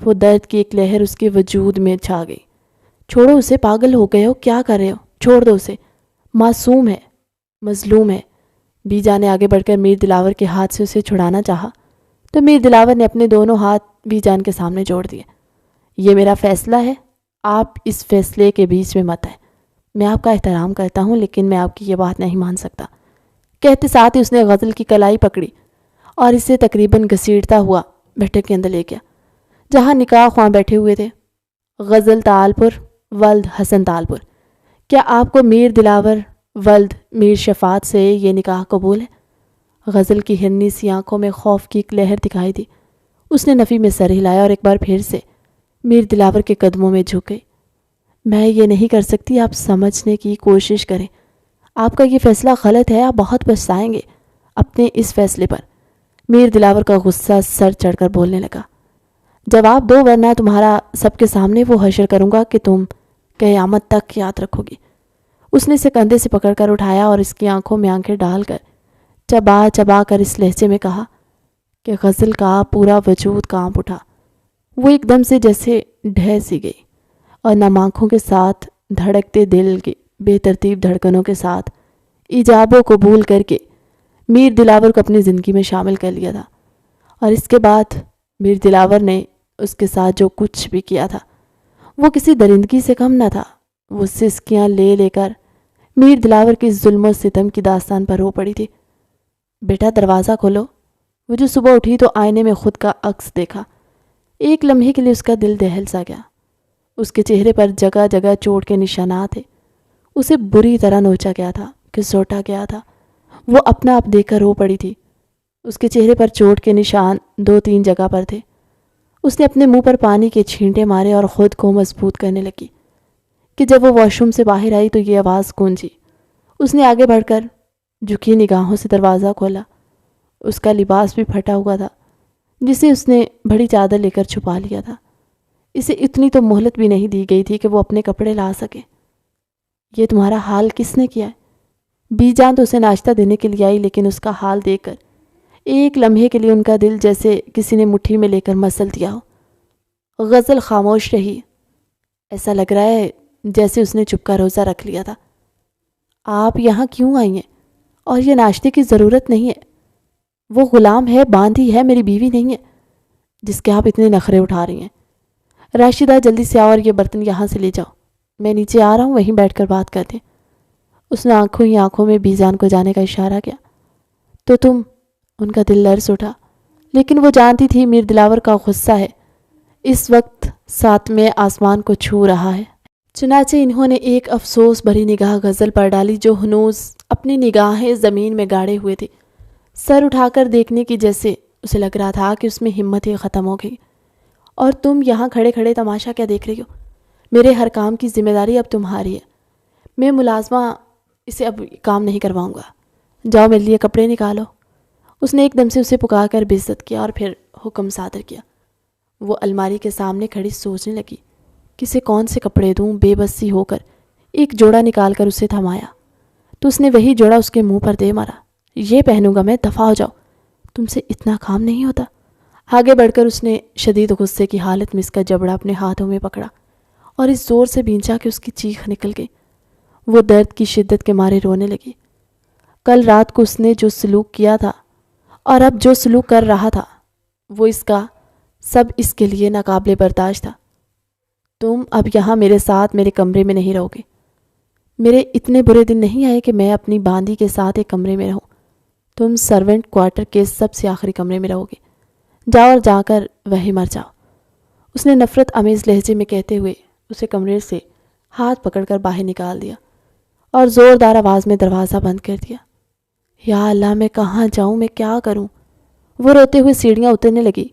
وہ درد کی ایک لہر اس کے وجود میں چھا گئی۔ چھوڑو اسے، پاگل ہو گئے ہو، کیا کر رہے ہو؟ چھوڑ دو اسے، معصوم ہے، مظلوم ہے۔ بیجا نے آگے بڑھ کر میر دلاور کے ہاتھ سے اسے چھڑانا چاہا تو میر دلاور نے اپنے دونوں ہاتھ بیجان کے سامنے جوڑ دیے۔ یہ میرا فیصلہ ہے، آپ اس فیصلے کے بیچ میں مت آئیں۔ میں آپ کا احترام کرتا ہوں، لیکن میں آپ کی یہ بات نہیں مان سکتا۔ کہتے ساتھ ہی اس نے غزل کی کلائی پکڑی اور اسے تقریباً گھسیٹتا ہوا بیٹھک کے اندر لے گیا، جہاں نکاح خواہ بیٹھے ہوئے تھے، غزل تال پور ولد حسن تال پور۔ کیا آپ کو میر دلاور ولد میر شفاعت سے یہ نکاح قبول ہے؟ غزل کی ہرنی سی آنکھوں میں خوف کی ایک لہر دکھائی دی۔ اس نے نفی میں سر ہلایا اور ایک بار پھر سے میر دلاور کے قدموں میں جھک گئی۔ میں یہ نہیں کر سکتی، آپ سمجھنے کی کوشش کریں، آپ کا یہ فیصلہ غلط ہے، آپ بہت پچھتائیں گے اپنے اس فیصلے پر۔ میر دلاور کا غصہ سر چڑھ کر بولنے لگا، جواب دو ورنہ تمہارا سب کے سامنے وہ حشر کروں گا کہ تم قیامت تک یاد رکھو گی۔ اس نے اسے کندھے سے پکڑ کر اٹھایا اور اس کی آنکھوں میں آنکھیں ڈال کر چبا چبا کر اس لہجے میں کہا کہ غزل کا پورا وجود کانپ اٹھا۔ وہ ایک دم سے جیسے ڈھہ سی گئی اور نم آنکھوں کے ساتھ دھڑکتے دل کے بے ترتیب دھڑکنوں کے ساتھ ایجاب و قبول کر کے میر دلاور کو اپنی زندگی میں شامل کر لیا تھا۔ اور اس کے بعد میر دلاور نے اس کے ساتھ جو کچھ بھی کیا تھا وہ کسی درندگی سے کم نہ تھا۔ وہ سسکیاں لے لے کر میر دلاور کی ظلم و ستم کی داستان پر رو پڑی تھی۔ بیٹا دروازہ کھولو۔ وہ جو صبح اٹھی تو آئینے میں خود کا عکس دیکھا۔ ایک لمحے کے لیے اس کا دل دہل سا گیا۔ اس کے چہرے پر جگہ جگہ چوٹ کے نشانات تھے۔ اسے بری طرح نوچا گیا تھا، گھسوٹا گیا تھا۔ وہ اپنا آپ دیکھ کر رو پڑی تھی۔ اس کے چہرے پر چوٹ کے نشان 2-3 جگہ پر تھے۔ اس نے اپنے منہ پر پانی کے چھینٹے مارے اور خود کو مضبوط کرنے لگی کہ جب وہ واش روم سے باہر آئی تو یہ آواز گونجی۔ اس نے آگے بڑھ کر جھکی نگاہوں سے دروازہ کھولا۔ اس کا لباس بھی پھٹا ہوا تھا، جسے اس نے بڑی چادر لے کر چھپا لیا تھا۔ اسے اتنی تو مہلت بھی نہیں دی گئی تھی کہ وہ اپنے کپڑے لا سکے۔ یہ تمہارا حال کس نے کیا ہے؟ بی جان تو اسے ناشتہ دینے کے لیے آئی، لیکن اس کا حال دیکھ کر ایک لمحے کے لیے ان کا دل جیسے کسی نے مٹھی میں لے کر مسل دیا ہو۔ غزل خاموش رہی۔ ایسا لگ رہا ہے جیسے اس نے چپ کا روزہ رکھ لیا تھا۔ آپ یہاں کیوں آئی ہیں؟ اور یہ ناشتے کی ضرورت نہیں ہے۔ وہ غلام ہے، باندھی ہے، میری بیوی نہیں ہے جس کے آپ اتنے نخرے اٹھا رہی ہیں۔ راشدہ جلدی سے آؤ اور یہ برتن یہاں سے لے جاؤ، میں نیچے آ رہا ہوں، وہیں بیٹھ کر بات کرتے ہیں۔ اس نے آنکھوں ہی آنکھوں میں بیجان کو جانے کا اشارہ کیا تو تم، ان کا دل لرز اٹھا، لیکن وہ جانتی تھی میر دلاور کا غصہ ہے اس وقت ساتویں آسمان کو چھو رہا ہے۔ چنانچہ انہوں نے ایک افسوس بھری نگاہ غزل پر ڈالی جو ہنوز اپنی نگاہیں زمین میں گاڑے ہوئے تھی، سر اٹھا کر دیکھنے کی، جیسے اسے لگ رہا تھا کہ اس میں ہمت ہی ختم ہو گئی۔ اور تم یہاں کھڑے کھڑے تماشا کیا دیکھ رہی ہو؟ میرے ہر کام کی ذمہ داری اب تمہاری ہے۔ میں ملازمہ اسے اب کام نہیں کرواؤں گا، جاؤ میرے لیے کپڑے نکالو۔ اس نے ایک دم سے اسے پکار کر بے عزت کیا اور پھر حکم صادر کیا۔ وہ الماری کے سامنے کھڑی سوچنے لگی، کسے کون سے کپڑے دوں؟ بے بس سی ہو کر ایک جوڑا نکال کر اسے تھمایا تو اس نے وہی جوڑا اس کے منہ پر دے مارا۔ یہ پہنوں گا میں، دفع ہو جاؤ، تم سے اتنا کام نہیں ہوتا۔ آگے بڑھ کر اس نے شدید غصے کی حالت میں اس کا جبڑا اپنے ہاتھوں میں پکڑا اور اس زور سے بھینچا کہ اس کی چیخ نکل گئی۔ وہ درد کی شدت کے مارے رونے لگی۔ کل رات کو اس نے جو سلوک کیا تھا اور اب جو سلوک کر رہا تھا، وہ سب اس کے لیے ناقابل برداشت تھا۔ تم اب یہاں میرے ساتھ میرے کمرے میں نہیں رہو گے۔ میرے اتنے برے دن نہیں آئے کہ میں اپنی باندی کے ساتھ ایک کمرے میں رہوں۔ تم سرونٹ کوارٹر کے سب سے آخری کمرے میں رہو گے۔ جاؤ اور جا کر وہیں مر جاؤ۔ اس نے نفرت آمیز لہجے میں کہتے ہوئے اسے کمرے سے ہاتھ پکڑ کر باہر نکال دیا اور زوردار آواز میں دروازہ بند کر دیا۔ یا اللہ، میں کہاں جاؤں، میں کیا کروں؟ وہ روتے ہوئے سیڑھیاں اترنے لگی۔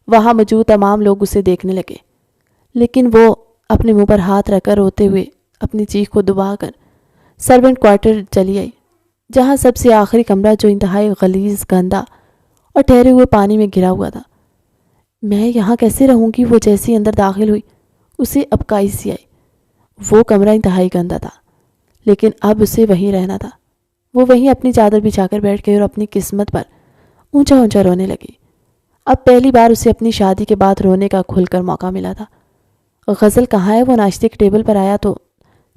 وہاں موجود تمام لوگ اسے دیکھنے لگے، لیکن وہ اپنے منہ پر ہاتھ رکھ کر روتے ہوئے اپنی چیخ کو دبا کر سرونٹ کوارٹر چلی آئی، جہاں سب سے آخری کمرہ جو انتہائی غلیظ، گندا اور ٹھہرے ہوئے پانی میں گرا ہوا تھا۔ میں یہاں کیسے رہوں گی؟ وہ جیسی اندر داخل ہوئی اسے ابکائی سی آئی۔ وہ کمرہ انتہائی گندا تھا، لیکن اب اسے وہیں رہنا تھا۔ وہ وہیں اپنی چادر بچھا کر بیٹھ گئی اور اپنی قسمت پر اونچا اونچا رونے لگی۔ اب پہلی بار اسے اپنی شادی کے بعد رونے کا کھل کر موقع ملا تھا۔ غزل کہاں ہے؟ وہ ناشتے کے ٹیبل پر آیا تو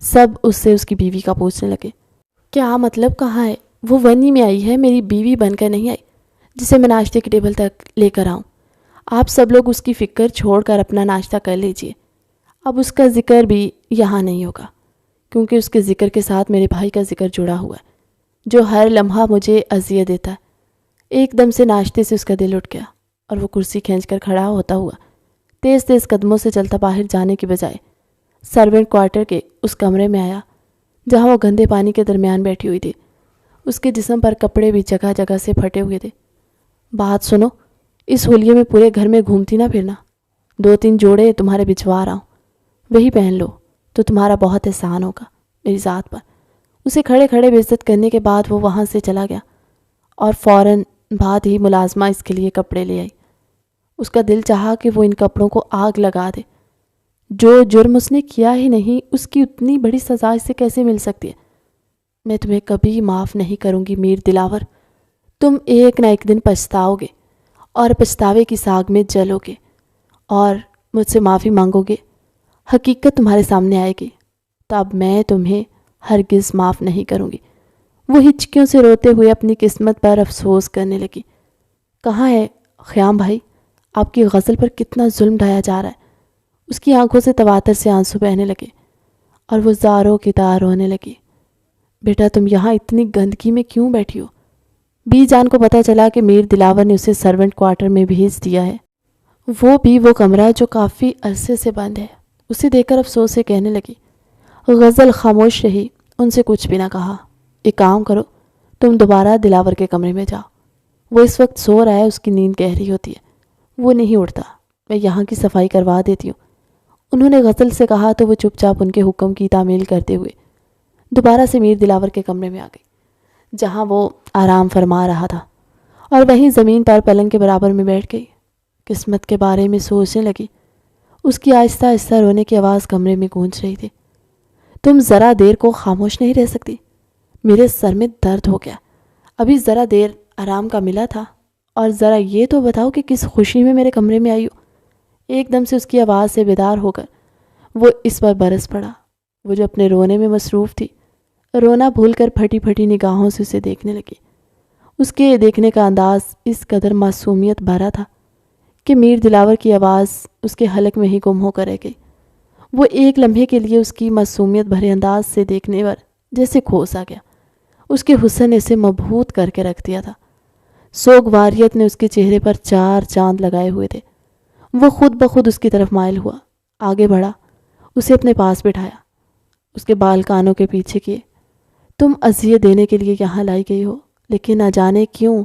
سب اس سے اس کی بیوی کا پوچھنے لگے۔ کیا مطلب کہاں ہے؟ وہ ونی میں آئی ہے، میری بیوی بن کر نہیں آئی جسے میں ناشتے کے ٹیبل تک لے کر آؤں۔ آپ سب لوگ اس کی فکر چھوڑ کر اپنا ناشتہ کر لیجئے۔ اب اس کا ذکر بھی یہاں نہیں ہوگا، کیونکہ اس کے ذکر کے ساتھ میرے بھائی کا ذکر جڑا ہوا ہے، جو ہر لمحہ مجھے اذیت دیتا ہے۔ ایک دم سے ناشتے سے اس کا دل اٹھ گیا اور وہ کرسی کھینچ کر کھڑا ہوتا ہوا تیز تیز قدموں سے چلتا باہر جانے کی بجائے سرونٹ کوارٹر کے اس کمرے میں آیا جہاں وہ گندے پانی کے درمیان بیٹھی ہوئی تھی۔ اس کے جسم پر کپڑے بھی جگہ جگہ سے پھٹے ہوئے تھے۔ بات سنو، اس ہولیے میں پورے گھر میں گھومتی نہ پھرنا۔ 2-3 جوڑے تمہارے بھجوا رہا ہوں، وہی پہن لو تو تمہارا بہت احسان ہوگا میری ذات پر۔ اسے کھڑے کھڑے بے عزت کرنے کے بعد وہ وہاں سے چلا گیا اور فوراً بعد ہی ملازمہ اس کے لیے کپڑے لے آئی۔ اس کا دل چاہا کہ وہ ان کپڑوں کو آگ لگا دے۔ جو جرم اس نے کیا ہی نہیں، اس کی اتنی بڑی سزا اس سے کیسے مل سکتی ہے؟ میں تمہیں کبھی معاف نہیں کروں گی میر دلاور۔ تم ایک نہ ایک دن پچھتاؤ گے اور پچھتاوے کی ساگ میں جلو گے اور مجھ سے معافی مانگو گے۔ حقیقت تمہارے سامنے آئے گی، تب میں تمہیں ہرگز معاف نہیں کروں گی۔ وہ ہچکیوں سے روتے ہوئے اپنی قسمت پر افسوس کرنے لگی۔ کہاں ہے خیام بھائی؟ آپ کی غزل پر کتنا ظلم ڈھایا جا رہا ہے۔ اس کی آنکھوں سے تواتر سے آنسو بہنے لگے اور وہ زاروں کی طرح رونے لگی۔ بیٹا، تم یہاں اتنی گندگی میں کیوں بیٹھی ہو؟ بی جان کو پتہ چلا کہ میر دلاور نے اسے سرونٹ کوارٹر میں بھیج دیا ہے، وہ بھی وہ کمرہ جو کافی عرصے سے بند ہے۔ اسے دیکھ کر افسوس سے کہنے لگی۔ غزل خاموش رہی، ان سے کچھ بھی نہ کہا۔ ایک کام کرو، تم دوبارہ دلاور کے کمرے میں جاؤ، وہ اس وقت سو رہا ہے، اس کی نیند گہری ہوتی ہے، وہ نہیں اٹھتا، میں یہاں کی صفائی کروا دیتی ہوں۔ انہوں نے غزل سے کہا تو وہ چپ چاپ ان کے حکم کی تعمیل کرتے ہوئے دوبارہ سے میر دلاور کے کمرے میں آ گئی، جہاں وہ آرام فرما رہا تھا، اور وہیں زمین پر پلنگ کے برابر میں بیٹھ گئی۔ قسمت کے بارے میں سوچنے لگی۔ اس کی آہستہ آہستہ رونے کی آواز کمرے میں گونج رہی تھی۔ تم ذرا دیر کو خاموش نہیں رہ سکتی؟ میرے سر میں درد ہو گیا، ابھی ذرا دیر آرام کا ملا تھا، اور ذرا یہ تو بتاؤ کہ کس خوشی میں میرے کمرے میں آئی ہو؟ ایک دم سے اس کی آواز سے بیدار ہو کر وہ اس پر برس پڑا۔ وہ جو اپنے رونے میں مصروف تھی، رونا بھول کر پھٹی پھٹی نگاہوں سے اسے دیکھنے لگی۔ اس کے دیکھنے کا انداز اس قدر معصومیت بھرا تھا کہ میر دلاور کی آواز اس کے حلق میں ہی گم ہو کر رہ گئی۔ وہ ایک لمحے کے لیے اس کی معصومیت بھرے انداز سے دیکھنے پر جیسے کھوس آ گیا۔ اس کے حسن نے اسے مبہوت کر کے رکھ دیا تھا۔ سوگواریت نے اس کے چہرے پر 4 چاند لگائے ہوئے تھے۔ وہ خود بخود اس کی طرف مائل ہوا، آگے بڑھا، اسے اپنے پاس بٹھایا، اس کے بال کانوں کے پیچھے کیے۔ تم اذیت دینے کے لیے یہاں لائی گئی ہو، لیکن نہ جانے کیوں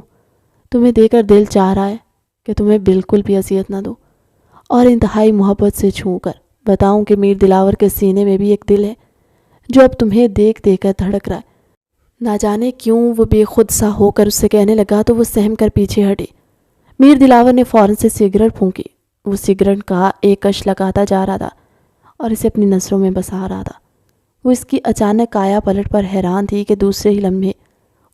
تمہیں دے کر دل چاہ رہا ہے کہ تمہیں بالکل بھی اذیت نہ دو، اور انتہائی محبت سے چھو کر بتاؤں کہ میر دلاور کے سینے میں بھی ایک دل ہے جو اب تمہیں دیکھ دیکھ کر دھڑک رہا ہے۔ نہ جانے کیوں وہ بے خود سا ہو کر اس سے کہنے لگا تو وہ سہم کر پیچھے ہٹی۔ میر دلاور نے فوراً سے سگریٹ پھونکی۔ وہ سگریٹ کا ایک کش لگاتا جا رہا تھا اور اسے اپنی نظروں میں بسا رہا تھا۔ وہ اس کی اچانک کایا پلٹ پر حیران تھی کہ دوسرے ہی لمحے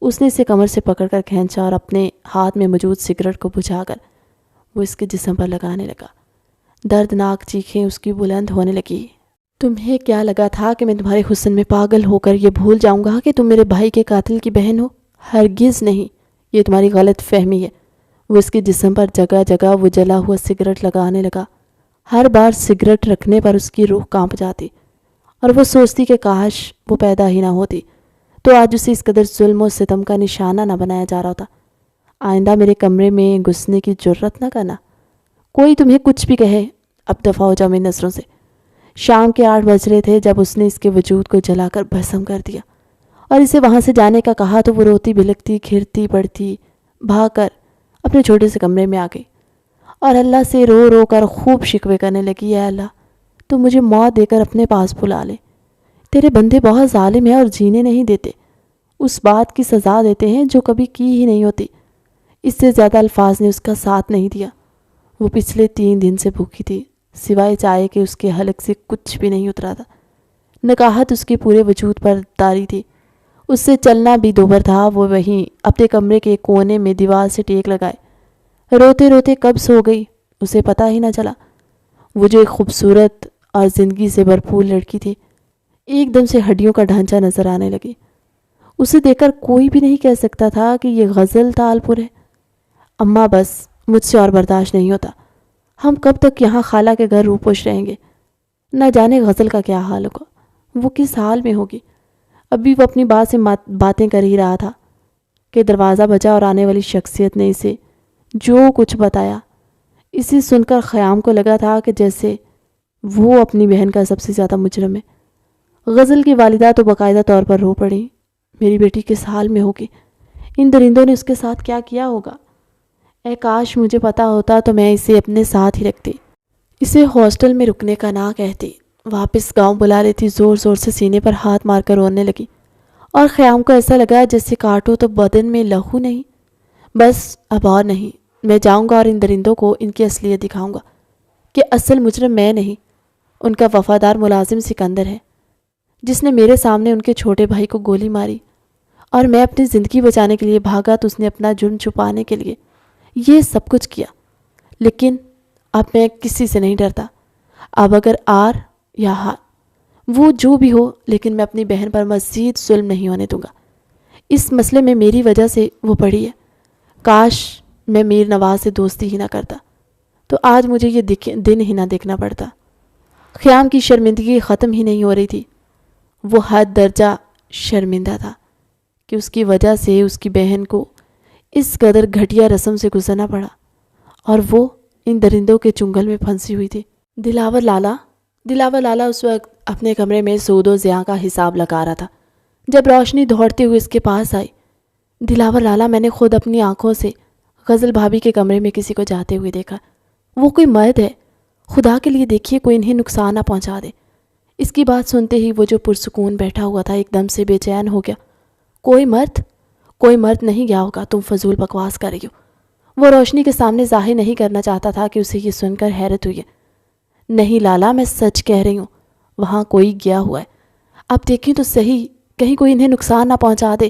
اس نے اسے کمر سے پکڑ کر کھینچا اور اپنے ہاتھ میں موجود سگریٹ کو بجھا کر وہ اس کے جسم پر لگانے لگا۔ دردناک چیخیں اس کی بلند ہونے لگی۔ تمہیں کیا لگا تھا کہ میں تمہارے حسن میں پاگل ہو کر یہ بھول جاؤں گا کہ تم میرے بھائی کے قاتل کی بہن ہو؟ ہرگز نہیں، یہ تمہاری غلط فہمی ہے۔ وہ اس کے جسم پر جگہ جگہ وہ جلا ہوا سگریٹ لگانے لگا۔ ہر بار سگریٹ رکھنے پر اس کی روح کانپ جاتی اور وہ سوچتی کہ کاش وہ پیدا ہی نہ ہوتی تو آج اسے اس قدر ظلم و ستم کا نشانہ نہ بنایا جا رہا ہوتا۔ آئندہ میرے کمرے میں گھسنے کی جرت نہ کرنا۔ کوئی تمہیں کچھ بھی کہے، اب دفع ہو جاؤ میری نظروں سے۔ شام کے 8 بج رہے تھے جب اس نے اس کے وجود کو جلا کر بھسم کر دیا اور اسے وہاں سے جانے کا کہا تو وہ روتی بلکتی گھرتی پڑتی بھاگ کر اپنے چھوٹے سے کمرے میں آ گئی اور اللہ سے رو رو کر خوب شکوے کرنے لگی، اے اللہ تو مجھے موت دے کر اپنے پاس بلا لے۔ تیرے بندے بہت ظالم ہیں اور جینے نہیں دیتے، اس بات کی سزا دیتے ہیں جو کبھی کی ہی نہیں ہوتی۔ اس سے زیادہ الفاظ نے اس کا ساتھ نہیں دیا۔ وہ پچھلے 3 دن سے بھوکی تھی، سوائے چائے کے اس کے حلق سے کچھ بھی نہیں اترا تھا۔ نکاہت اس کے پورے وجود پر طاری تھی، اس سے چلنا بھی دوبر تھا۔ وہ وہیں اپنے کمرے کے کونے میں دیوار سے ٹیک لگائے روتے روتے کب سو گئی اسے پتہ ہی نہ چلا۔ وہ جو ایک خوبصورت اور زندگی سے بھرپور لڑکی تھی ایک دم سے ہڈیوں کا ڈھانچہ نظر آنے لگی۔ اسے دیکھ کر کوئی بھی نہیں کہہ سکتا تھا کہ یہ غزل تالپور ہے۔ اماں بس مجھ سے اور برداشت نہیں ہوتا، ہم کب تک یہاں خالہ کے گھر روپوش رہیں گے؟ نہ جانے غزل کا کیا حال ہوگا، وہ کس حال میں ہوگی۔ ابھی وہ اپنی بات سے باتیں کر ہی رہا تھا کہ دروازہ بجا اور آنے والی شخصیت نے اسے جو کچھ بتایا اسے سن کر خیام کو لگا تھا کہ جیسے وہ اپنی بہن کا سب سے زیادہ مجرم ہے۔ غزل کی والدہ تو باقاعدہ طور پر رو پڑی، میری بیٹی کس حال میں ہوگی، ان درندوں نے اس کے ساتھ کیا کیا ہوگا۔ اے کاش مجھے پتا ہوتا تو میں اسے اپنے ساتھ ہی رکھتی، اسے ہاسٹل میں رکنے کا نہ کہتی، واپس گاؤں بلا لیتی۔ زور زور سے سینے پر ہاتھ مار کر رونے لگی اور خیام کو ایسا لگا جیسے کاٹو تو بدن میں لہو نہیں، بس اب اور نہیں، میں جاؤں گا اور ان درندوں کو ان کی اصلیت دکھاؤں گا کہ اصل مجرم میں نہیں، ان کا وفادار ملازم سکندر ہے جس نے میرے سامنے ان کے چھوٹے بھائی کو گولی ماری اور میں اپنی زندگی بچانے کے لیے بھاگا تو اس نے اپنا جرم چھپانے کے لیے یہ سب کچھ کیا۔ لیکن اب میں کسی سے نہیں ڈرتا، اب اگر آر یا ہار وہ جو بھی ہو، لیکن میں اپنی بہن پر مزید ظلم نہیں ہونے دوں گا۔ اس مسئلے میں میری وجہ سے وہ پڑی ہے، کاش میں میر نواز سے دوستی ہی نہ کرتا تو آج مجھے یہ دن ہی نہ دیکھنا پڑتا۔ خیام کی شرمندگی ختم ہی نہیں ہو رہی تھی، وہ حد درجہ شرمندہ تھا کہ اس کی وجہ سے اس کی بہن کو اس قدر گھٹیا رسم سے گزرنا پڑا اور وہ ان درندوں کے چنگل میں پھنسی ہوئی تھی۔ دلاور لالا اس وقت اپنے کمرے میں سود و زیاں کا حساب لگا رہا تھا جب روشنی دوڑتے ہوئے اس کے پاس آئی۔ دلاور لالا، میں نے خود اپنی آنکھوں سے غزل بھابھی کے کمرے میں کسی کو جاتے ہوئے دیکھا، وہ کوئی مرد ہے، خدا کے لیے دیکھیے کوئی انہیں نقصان نہ پہنچا دے۔ اس کی بات سنتے ہی وہ جو پرسکون بیٹھا ہوا تھا ایک دم سے بے چین ہو گیا۔ کوئی مرد نہیں گیا ہوگا، تم فضول بکواس کر رہی ہو۔ وہ روشنی کے سامنے ظاہر نہیں کرنا چاہتا تھا کہ اسے یہ سن کر حیرت ہوئی ہے۔ نہیں لالا، میں سچ کہہ رہی ہوں، وہاں کوئی گیا ہوا ہے، اب دیکھیں تو صحیح، کہیں کوئی انہیں نقصان نہ پہنچا دے،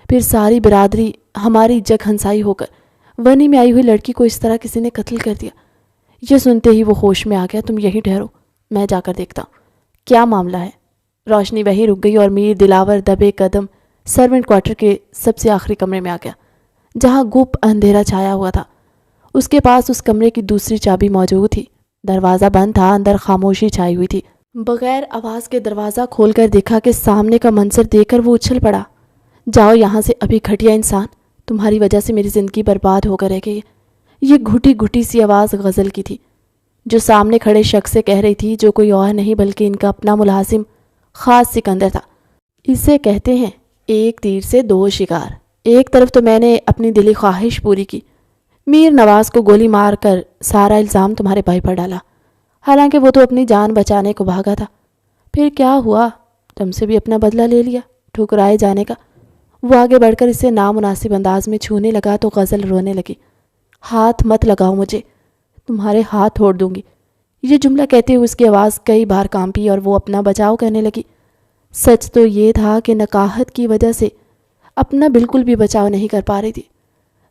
پھر ساری برادری ہماری جگ ہنسائی ہو کر ونی میں آئی ہوئی لڑکی کو اس طرح کسی نے قتل کر دیا۔ یہ سنتے ہی وہ ہوش میں آ گیا۔ تم یہی ٹھہرو، میں جا کر دیکھتا ہوں کیا معاملہ ہے۔ روشنی وہیں رک گئی اور میر دلاور دبے قدم سرونٹ کوارٹر کے سب سے آخری کمرے میں آ گیا جہاں گپ اندھیرا چھایا ہوا تھا۔ اس کے پاس اس کمرے کی دوسری چابی موجود تھی، دروازہ بند تھا، اندر خاموشی چھائی ہوئی تھی۔ بغیر آواز کے دروازہ کھول کر دیکھا کہ سامنے کا منظر دیکھ کر وہ اچھل پڑا۔ جاؤ یہاں سے ابھی گھٹیا انسان، تمہاری وجہ سے میری زندگی برباد ہو کر رہ گئی ہے۔ یہ گھٹی گھٹی سی آواز غزل کی تھی جو سامنے کھڑے شخص سے کہہ رہی تھی، جو کوئی اور نہیں بلکہ ان کا اپنا ملازم خاص سکندر تھا۔ اسے کہتے ہیں ایک تیر سے 2 شکار۔ ایک طرف تو میں نے اپنی دلی خواہش پوری کی، میر نواز کو گولی مار کر سارا الزام تمہارے بھائی پر ڈالا، حالانکہ وہ تو اپنی جان بچانے کو بھاگا تھا۔ پھر کیا ہوا؟ تم سے بھی اپنا بدلہ لے لیا ٹھکرائے جانے کا۔ وہ آگے بڑھ کر اسے نامناسب انداز میں چھونے لگا تو غزل رونے لگی۔ ہاتھ مت لگاؤ مجھے، تمہارے ہاتھ توڑ دوں گی۔ یہ جملہ کہتے ہوئے اس کی آواز کئی بار کانپی اور وہ اپنا بچاؤ کرنے لگی۔ سچ تو یہ تھا کہ نکاحت کی وجہ سے اپنا بالکل بھی بچاؤ نہیں کر پا رہی تھی۔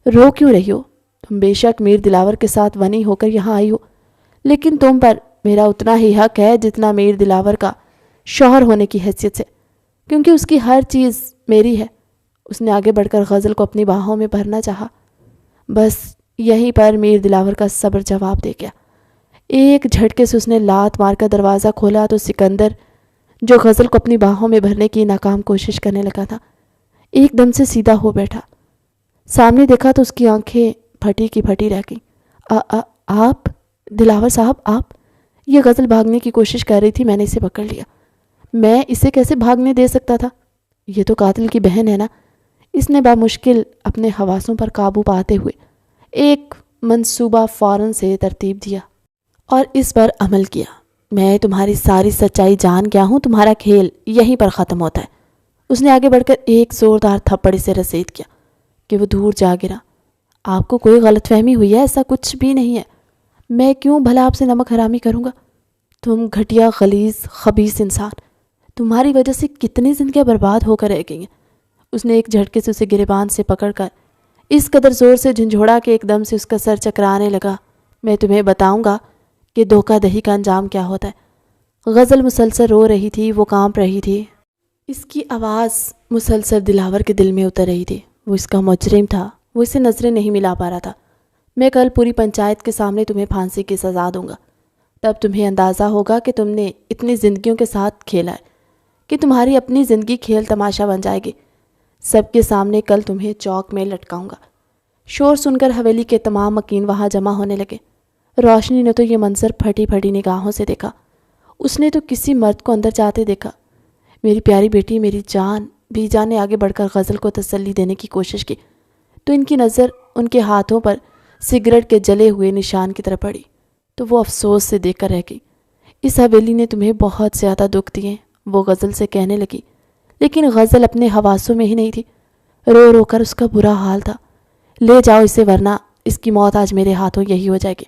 رو کیوں رہی ہو؟ تم بے شک میر دلاور کے ساتھ ونی ہو کر یہاں آئی ہو، لیکن تم پر میرا اتنا ہی حق ہے جتنا میر دلاور کا شوہر ہونے کی حیثیت سے، کیونکہ اس کی ہر چیز میری ہے۔ اس نے آگے بڑھ کر غزل کو اپنی باہوں میں بھرنا چاہا، بس یہیں پر میر دلاور کا صبر جواب دے گیا۔ ایک جھٹکے سے اس نے لات مار کر دروازہ کھولا تو سکندر، جو غزل کو اپنی باہوں میں بھرنے کی ناکام کوشش کرنے لگا تھا، ایک دم سے سیدھا ہو بیٹھا۔ سامنے دیکھا تو اس کی آنکھیں پھٹی کی پھٹی رہ گئیں۔ آپ دلاور صاحب، آپ؟ یہ غزل بھاگنے کی کوشش کر رہی تھی، میں نے اسے پکڑ لیا۔ میں اسے کیسے بھاگنے دے سکتا تھا؟ یہ تو قاتل کی بہن ہے نا۔ اس نے بامشکل اپنے حواسوں پر قابو پاتے ہوئے ایک منصوبہ فوراً سے ترتیب دیا اور اس پر عمل کیا۔ میں تمہاری ساری سچائی جان گیا ہوں، تمہارا کھیل یہیں پر ختم ہوتا ہے۔ اس نے آگے بڑھ کر ایک زوردار تھپڑ اسے رسید کیا کہ وہ دور جا گرا۔ آپ کو کوئی غلط فہمی ہوئی ہے، ایسا کچھ بھی نہیں ہے۔ میں کیوں بھلا آپ سے نمک حرامی کروں گا؟ تم گھٹیا، غلیظ، خبیث انسان، تمہاری وجہ سے کتنی زندگیاں برباد ہو کر رہ گئی ہیں۔ اس نے ایک جھٹکے سے اسے گریبان سے پکڑ کر اس قدر زور سے جھنجھوڑا کہ ایک دم سے اس کا سر چکرانے لگا۔ میں تمہیں بتاؤں گا کہ دھوکہ دہی کا انجام کیا ہوتا ہے۔ غزل مسلسل رو رہی تھی، وہ کانپ رہی تھی، اس کی آواز مسلسل دلاور کے دل میں اتر رہی تھی۔ وہ اس کا مجرم تھا، وہ اسے نظریں نہیں ملا پا رہا تھا۔ میں کل پوری پنچایت کے سامنے تمہیں پھانسی کی سزا دوں گا، تب تمہیں اندازہ ہوگا کہ تم نے اتنی زندگیوں کے ساتھ کھیلا ہے کہ تمہاری اپنی زندگی کھیل تماشا بن جائے گی۔ سب کے سامنے کل تمہیں چوک میں لٹکاؤں گا۔ شور سن کر حویلی کے تمام مکین وہاں جمع ہونے لگے۔ روشنی نے تو یہ منظر پھٹی پھٹی نگاہوں سے دیکھا۔ اس نے تو کسی مرد کو اندر جاتے دیکھا۔ میری پیاری بیٹی، میری جان، بی جان نے آگے بڑھ کر غزل کو تسلی دینے کی کوشش کی تو ان کی نظر ان کے ہاتھوں پر سگریٹ کے جلے ہوئے نشان کی طرف پڑی تو وہ افسوس سے دیکھ کر رہ گئی۔ اس حویلی نے تمہیں بہت زیادہ دکھ دیے، وہ غزل سے کہنے لگی، لیکن غزل اپنے حواسوں میں ہی نہیں تھی۔ رو رو کر اس کا برا حال تھا۔ لے جاؤ اسے، ورنہ اس کی موت آج میرے ہاتھوں یہی ہو جائے گی۔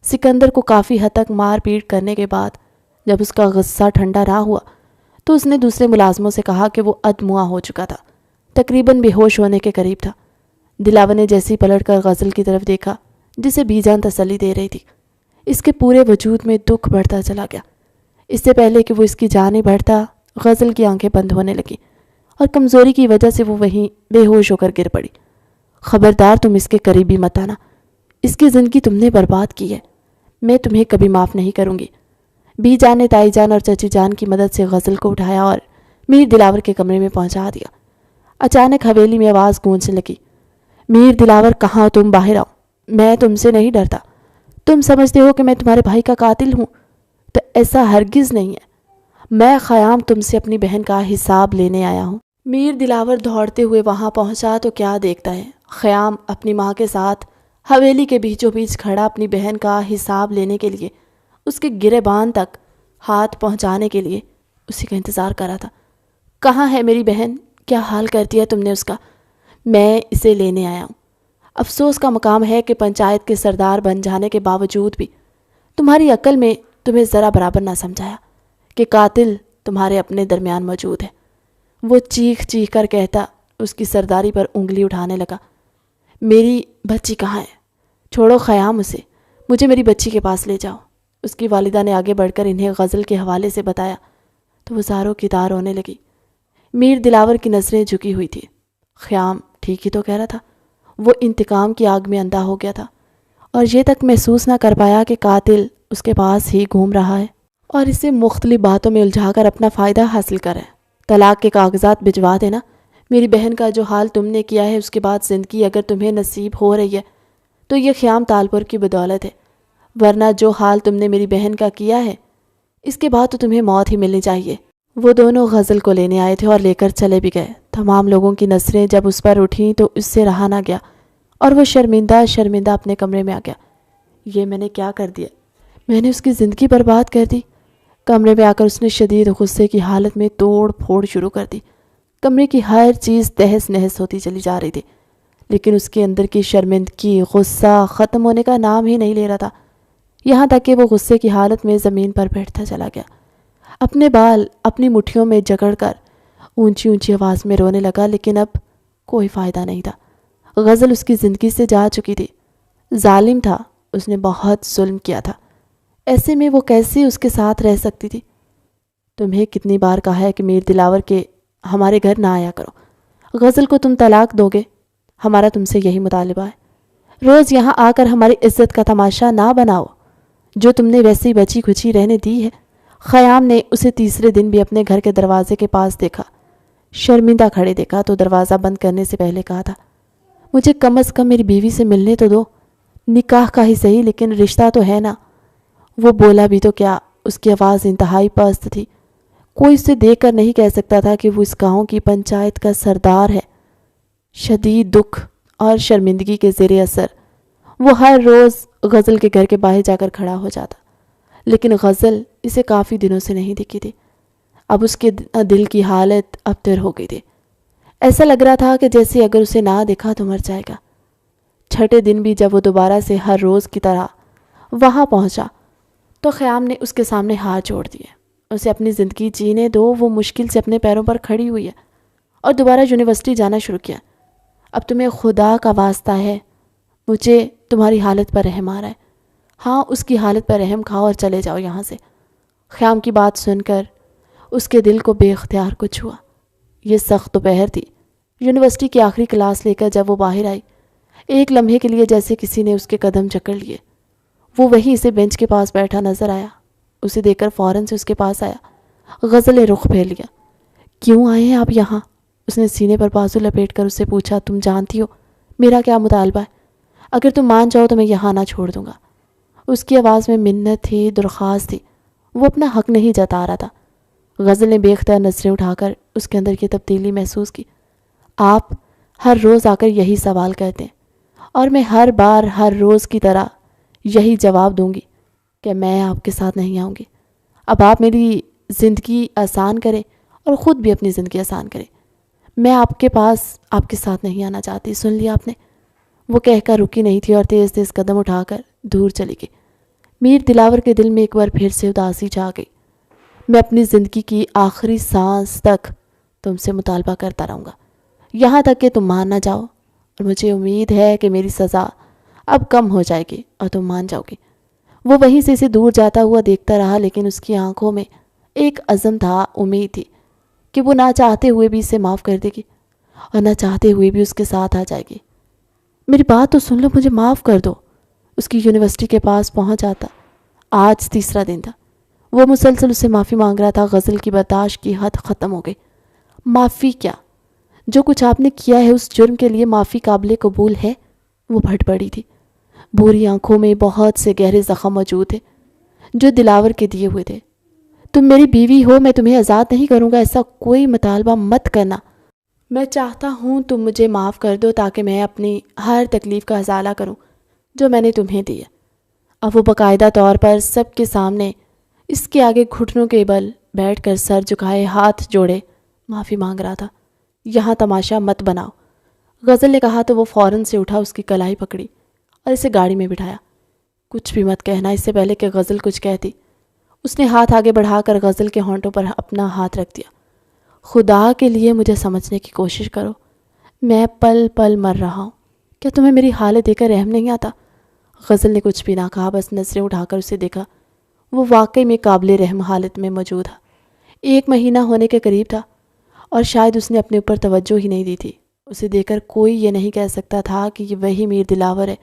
سکندر کو کافی حد تک مار پیٹ کرنے کے بعد جب اس کا غصہ ٹھنڈا نہ ہوا تو اس نے دوسرے ملازموں سے کہا کہ وہ ادموا ہو چکا تھا، تقریباً بے ہوش ہونے کے قریب تھا۔ دلاور نے جیسی پلٹ کر غزل کی طرف دیکھا جسے بی جان تسلی دے رہی تھی، اس کے پورے وجود میں دکھ بڑھتا چلا گیا۔ اس سے پہلے کہ وہ اس کی جان ہی بڑھتا، غزل کی آنکھیں بند ہونے لگی اور کمزوری کی وجہ سے وہ وہیں بے ہوش ہو کر گر پڑی۔ خبردار، تم اس کے قریب بھی مت آنا، اس کی زندگی تم نے برباد کی ہے، میں تمہیں کبھی معاف نہیں کروں گی۔ بی جان نے تائی جان اور چچی جان کی مدد سے غزل کو اٹھایا اور میر دلاور کے کمرے میں پہنچا دیا۔ اچانک حویلی میں آواز گونجنے لگی، میر دلاور کہاں ہو تم؟ باہر آؤ، میں تم سے نہیں ڈرتا۔ تم سمجھتے ہو کہ میں تمہارے بھائی کا قاتل ہوں؟ تو ایسا ہرگز نہیں ہے۔ میں خیام تم سے اپنی بہن کا حساب لینے آیا ہوں۔ میر دلاور دوڑتے ہوئے وہاں پہنچا تو کیا دیکھتا ہے، خیام اپنی ماں کے ساتھ حویلی کے بیچوں بیچ کھڑا اپنی بہن کا حساب لینے کے لیے اس کے گریبان تک ہاتھ پہنچانے کے لیے اسی کا انتظار کر رہا تھا۔ کہاں ہے میری بہن؟ کیا حال کر دیا تم نے اس کا؟ میں اسے لینے آیا ہوں۔ افسوس کا مقام ہے کہ پنچایت کے سردار بن جانے کے باوجود بھی تمہاری عقل میں تمہیں ذرا برابر نہ سمجھایا کہ قاتل تمہارے اپنے درمیان موجود ہے۔ وہ چیخ چیخ کر کہتا اس کی سرداری پر انگلی اٹھانے لگا، میری بچی کہاں ہے؟ چھوڑو خیام اسے، مجھے میری بچی کے پاس لے جاؤ۔ اس کی والدہ نے آگے بڑھ کر انہیں غزل کے حوالے سے بتایا تو وہ زاروں کی تار رونے لگی۔ میر دلاور کی نظریں جھکی ہوئی تھی۔ خیام ٹھیک ہی تو کہہ رہا تھا، وہ انتقام کی آگ میں اندھا ہو گیا تھا اور یہ تک محسوس نہ کر پایا کہ قاتل اس کے پاس ہی گھوم رہا ہے اور اسے مختلف باتوں میں الجھا کر اپنا فائدہ حاصل کرے۔ طلاق کے کاغذات بھجوا دینا۔ میری بہن کا جو حال تم نے کیا ہے، اس کے بعد زندگی اگر تمہیں نصیب ہو رہی ہے تو یہ خیام تالپور کی بدولت ہے، ورنہ جو حال تم نے میری بہن کا کیا ہے اس کے بعد تو تمہیں موت ہی ملنی چاہیے۔ وہ دونوں غزل کو لینے آئے تھے اور لے کر چلے بھی گئے۔ تمام لوگوں کی نظریں جب اس پر اٹھیں تو اس سے رہا نہ گیا اور وہ شرمندہ اپنے کمرے میں آ گیا۔ یہ میں نے کیا کر دیا؟ میں نے اس کی زندگی برباد کر دی۔ کمرے میں آ کر اس نے شدید غصے کی حالت میں توڑ پھوڑ شروع کر دی۔ کمرے کی ہر چیز تہس نہس ہوتی چلی جا رہی تھی، لیکن اس کے اندر کی شرمندگی، غصہ ختم ہونے کا نام ہی نہیں لے رہا تھا، یہاں تک کہ وہ غصے کی حالت میں زمین پر بیٹھتا چلا گیا۔ اپنے بال اپنی مٹھیوں میں جکڑ کر اونچی اونچی آواز میں رونے لگا، لیکن اب کوئی فائدہ نہیں تھا۔ غزل اس کی زندگی سے جا چکی تھی۔ ظالم تھا، اس نے بہت ظلم کیا تھا، ایسے میں وہ کیسے اس کے ساتھ رہ سکتی تھی؟ تمہیں کتنی بار کہا ہے کہ میر دلاور کے ہمارے گھر نہ آیا کرو۔ غزل کو تم طلاق دو گے، ہمارا تم سے یہی مطالبہ ہے۔ روز یہاں آ کر ہماری عزت کا تماشا نہ بناؤ، جو تم نے ویسی بچی کھچی رہنے دی ہے۔ خیام نے اسے تیسرے دن بھی اپنے گھر کے دروازے کے پاس دیکھا، شرمندہ کھڑے دیکھا تو دروازہ بند کرنے سے پہلے کہا تھا، مجھے کم از کم میری بیوی سے ملنے تو دو، نکاح کا ہی صحیح لیکن رشتہ تو ہے نا۔ وہ بولا بھی تو کیا، اس کی آواز انتہائی پست تھی، کوئی اسے دیکھ کر نہیں کہہ سکتا تھا کہ وہ اس گاؤں کی پنچایت کا سردار ہے۔ شدید دکھ اور شرمندگی کے زیر اثر وہ ہر روز غزل کے گھر کے باہر جا کر کھڑا ہو جاتا، لیکن غزل اسے کافی دنوں سے نہیں دکھی تھی۔ اب اس کے دل کی حالت ابتر ہو گئی تھی، ایسا لگ رہا تھا کہ جیسے اگر اسے نہ دیکھا تو مر جائے گا۔ چھٹے دن بھی جب وہ دوبارہ سے ہر روز کی طرح وہاں پہنچا تو خیام نے اس کے سامنے ہاتھ جوڑ دیے، اسے اپنی زندگی جینے دو، وہ مشکل سے اپنے پیروں پر کھڑی ہوئی ہے اور دوبارہ یونیورسٹی جانا شروع کیا۔ اب تمہیں خدا کا واسطہ ہے، مجھے تمہاری حالت پر رحم آ رہا ہے، ہاں اس کی حالت پر رحم کھاؤ اور چلے جاؤ یہاں سے۔ خیام کی بات سن کر اس کے دل کو بے اختیار کچھ ہوا۔ یہ سخت دوپہر تھی، یونیورسٹی کی آخری کلاس لے کر جب وہ باہر آئی، ایک لمحے کے لیے جیسے کسی نے اس کے قدم جکڑ لیے۔ وہ وہیں اسے بینچ کے پاس بیٹھا نظر آیا، اسے دیکھ کر فوراً سے اس کے پاس آیا۔ غزل نے رخ پھیر لیا۔ کیوں آئے ہیں آپ یہاں؟ اس نے سینے پر بازو لپیٹ کر اسے پوچھا۔ تم جانتی ہو میرا کیا مطالبہ ہے؟ اگر تم مان جاؤ تو میں یہاں نہ چھوڑ دوں گا۔ اس کی آواز میں منت تھی، درخواست تھی، وہ اپنا حق نہیں جتا رہا تھا۔ غزل نے بے اختیار نظریں اٹھا کر اس کے اندر کی تبدیلی محسوس کی۔ آپ ہر روز آ کر یہی سوال کرتے ہیں اور میں ہر بار ہر روز کی طرح یہی جواب دوں گی کہ میں آپ کے ساتھ نہیں آؤں گی۔ اب آپ میری زندگی آسان کریں اور خود بھی اپنی زندگی آسان کریں۔ میں آپ کے پاس آپ کے ساتھ نہیں آنا چاہتی، سن لیا آپ نے؟ وہ کہہ کر رکی نہیں تھی اور تیز تیز قدم اٹھا کر دور چلی گئی۔ میر دلاور کے دل میں ایک بار پھر سے اداسی چھا گئی۔ میں اپنی زندگی کی آخری سانس تک تم سے مطالبہ کرتا رہوں گا، یہاں تک کہ تم مان نہ جاؤ، اور مجھے امید ہے کہ میری سزا اب کم ہو جائے گی اور تم مان جاؤ گی۔ وہ وہیں سے اسے دور جاتا ہوا دیکھتا رہا، لیکن اس کی آنکھوں میں ایک عزم تھا، امید تھی کہ وہ نہ چاہتے ہوئے بھی اسے معاف کر دے گی اور نہ چاہتے ہوئے بھی اس کے ساتھ آ جائے گی۔ میری بات تو سن لو، مجھے معاف کر دو۔ اس کی یونیورسٹی کے پاس پہنچ جاتا۔ آج تیسرا دن تھا، وہ مسلسل اسے معافی مانگ رہا تھا۔ غزل کی برداشت کی حد ختم ہو گئی۔ معافی کیا؟ جو کچھ آپ نے کیا ہے اس جرم کے لیے معافی قابل قبول ہے؟ وہ پھٹ پڑی تھی، بھوری آنکھوں میں بہت سے گہرے زخم موجود تھے جو دلاور کے دیے ہوئے تھے۔ تم میری بیوی ہو، میں تمہیں آزاد نہیں کروں گا، ایسا کوئی مطالبہ مت کرنا۔ میں چاہتا ہوں تم مجھے معاف کر دو تاکہ میں اپنی ہر تکلیف کا ازالہ کروں جو میں نے تمہیں دی ہے۔ اب وہ باقاعدہ طور پر سب کے سامنے اس کے آگے گھٹنوں کے بل بیٹھ کر سر جھکائے ہاتھ جوڑے معافی مانگ رہا تھا۔ یہاں تماشا مت بناؤ، غزل نے کہا تو وہ فوراً سے اٹھا، اس کی کلائی پکڑی اور اسے گاڑی میں بٹھایا۔ کچھ بھی مت کہنا، اس سے پہلے کہ غزل کچھ کہتی اس نے ہاتھ آگے بڑھا کر غزل کے ہونٹوں پر اپنا ہاتھ رکھ دیا۔ خدا کے لیے مجھے سمجھنے کی کوشش کرو، میں پل پل مر رہا ہوں، کیا تمہیں میری حالت دیکھ کر رحم نہیں آتا؟ غزل نے کچھ بھی نہ کہا، بس نظریں اٹھا کر اسے دیکھا۔ وہ واقعی میں قابل رحم حالت میں موجود تھا، 1 مہینہ ہونے کے قریب تھا، اور شاید اس نے اپنے اوپر توجہ ہی نہیں دی تھی۔ اسے دیکھ کر کوئی یہ نہیں کہہ سکتا تھا کہ یہ وہی میر دلاور ہے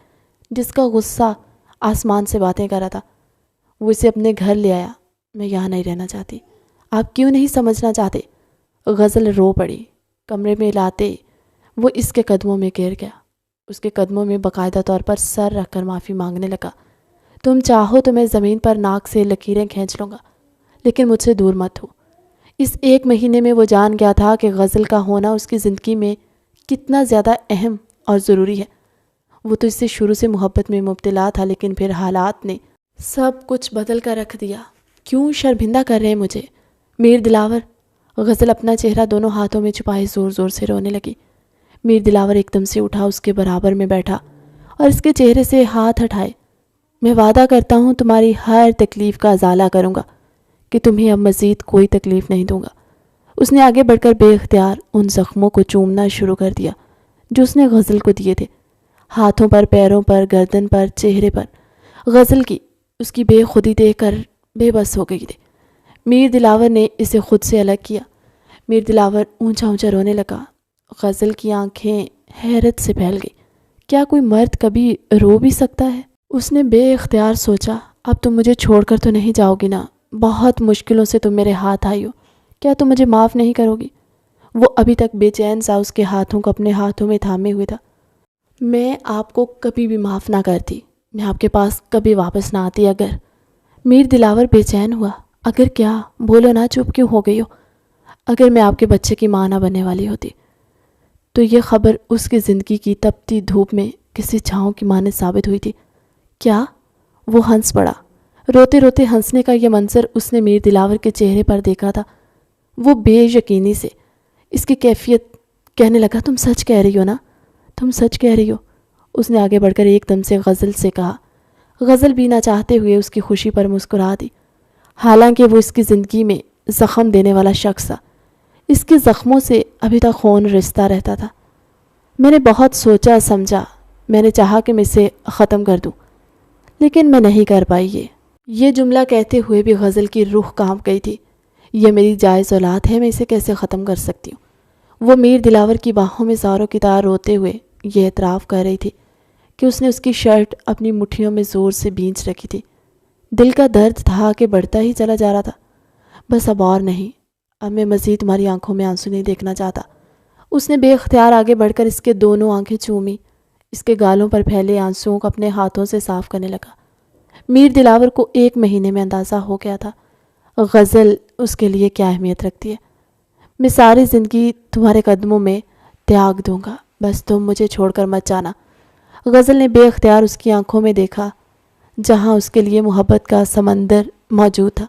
جس کا غصہ آسمان سے باتیں کر رہا تھا۔ وہ اسے اپنے گھر لے آیا۔ میں یہاں نہیں رہنا چاہتی، آپ کیوں نہیں سمجھنا چاہتے؟ غزل رو پڑی۔ کمرے میں لاتے وہ اس کے قدموں میں گر گیا، اس کے قدموں میں باقاعدہ طور پر سر رکھ کر معافی مانگنے لگا۔ تم چاہو تو میں زمین پر ناک سے لکیریں کھینچ لوں گا، لیکن مجھ سے دور مت ہو۔ اس 1 مہینے میں وہ جان گیا تھا کہ غزل کا ہونا اس کی زندگی میں کتنا زیادہ اہم اور ضروری ہے۔ وہ تو اس سے شروع سے محبت میں مبتلا تھا، لیکن پھر حالات نے سب کچھ بدل کر رکھ دیا۔ کیوں شرمندہ کر رہے ہیں مجھے؟ میر دلاور۔ غزل اپنا چہرہ دونوں ہاتھوں میں چھپائے زور زور سے رونے لگی۔ میر دلاور ایک دم سے اٹھا، اس کے برابر میں بیٹھا اور اس کے چہرے سے ہاتھ ہٹائے۔ میں وعدہ کرتا ہوں تمہاری ہر تکلیف کا ازالہ کروں گا کہ تمہیں اب مزید کوئی تکلیف نہیں دوں گا۔ اس نے آگے بڑھ کر بے اختیار ان زخموں کو چومنا شروع کر دیا جو اس نے غزل کو دیے تھے، ہاتھوں پر، پیروں پر، گردن پر، چہرے پر۔ غزل کی اس کی بے خودی دیکھ کر بے بس ہو گئی تھی۔ میر دلاور نے اسے خود سے الگ کیا۔ میر دلاور اونچا اونچا رونے لگا۔ غزل کی آنکھیں حیرت سے پھیل گئی۔ کیا کوئی مرد کبھی رو بھی سکتا ہے؟ اس نے بے اختیار سوچا، اب تم مجھے چھوڑ کر تو نہیں جاؤ گی نا؟ بہت مشکلوں سے تم میرے ہاتھ آئی ہو، کیا تم مجھے معاف نہیں کرو گی؟ وہ ابھی تک بے چین سا اس کے ہاتھوں کو اپنے ہاتھوں میں تھامے ہوئے تھا۔ میں آپ کو کبھی بھی معاف نہ کرتی، میں آپ کے پاس کبھی واپس نہ آتی اگر۔ میر دلاور بے چین ہوا۔ اگر کیا؟ بولو نا، چپ کیوں ہو گئی ہو؟ اگر میں آپ کے بچے کی ماں نہ بننے والی ہوتی تو یہ خبر اس کی زندگی کی تپتی دھوپ میں کسی چھاؤں کی مانند ثابت ہوئی تھی۔ کیا؟ وہ ہنس پڑا۔ روتے روتے ہنسنے کا یہ منظر اس نے میر دلاور کے چہرے پر دیکھا تھا۔ وہ بے یقینی سے اس کی کیفیت کہنے لگا، تم سچ کہہ رہی ہو نا؟ تم سچ کہہ رہی ہو؟ اس نے آگے بڑھ کر ایک دم سے غزل سے کہا۔ غزل بھی نہ چاہتے ہوئے اس کی خوشی پر مسکرا دی۔ حالانکہ وہ اس کی زندگی میں زخم دینے والا شخص تھا، اس کے زخموں سے ابھی تک خون رستا رہتا تھا۔ میں نے بہت سوچا سمجھا، میں نے چاہا کہ میں اسے ختم کر دوں، لیکن میں نہیں کر پائی۔ یہ جملہ کہتے ہوئے بھی غزل کی روح کانپ گئی تھی۔ یہ میری جائز اولاد ہے، میں اسے کیسے ختم کر سکتی ہوں؟ وہ میر دلاور کی باہوں میں زاروں کی طرح روتے ہوئے یہ اعتراف کر رہی تھی کہ اس نے اس کی شرٹ اپنی مٹھیوں میں زور سے بھینچ رکھی تھی۔ دل کا درد تھا کہ بڑھتا ہی چلا جا رہا تھا۔ بس اب اور نہیں، اب میں مزید تمہاری آنکھوں میں آنسو نہیں دیکھنا چاہتا۔ اس نے بے اختیار آگے بڑھ کر اس کے دونوں آنکھیں چومی، اس کے گالوں پر پھیلے آنسوؤں کو اپنے ہاتھوں سے صاف کرنے لگا۔ میر دلاور کو 1 مہینے میں اندازہ ہو گیا تھا غزل اس کے لیے کیا اہمیت رکھتی ہے۔ میں ساری زندگی تمہارے قدموں میں تیاگ دوں گا، بس تم مجھے چھوڑ کر مت جانا۔ غزل نے بے اختیار اس کی آنکھوں میں دیکھا جہاں اس کے لیے محبت کا سمندر موجود تھا۔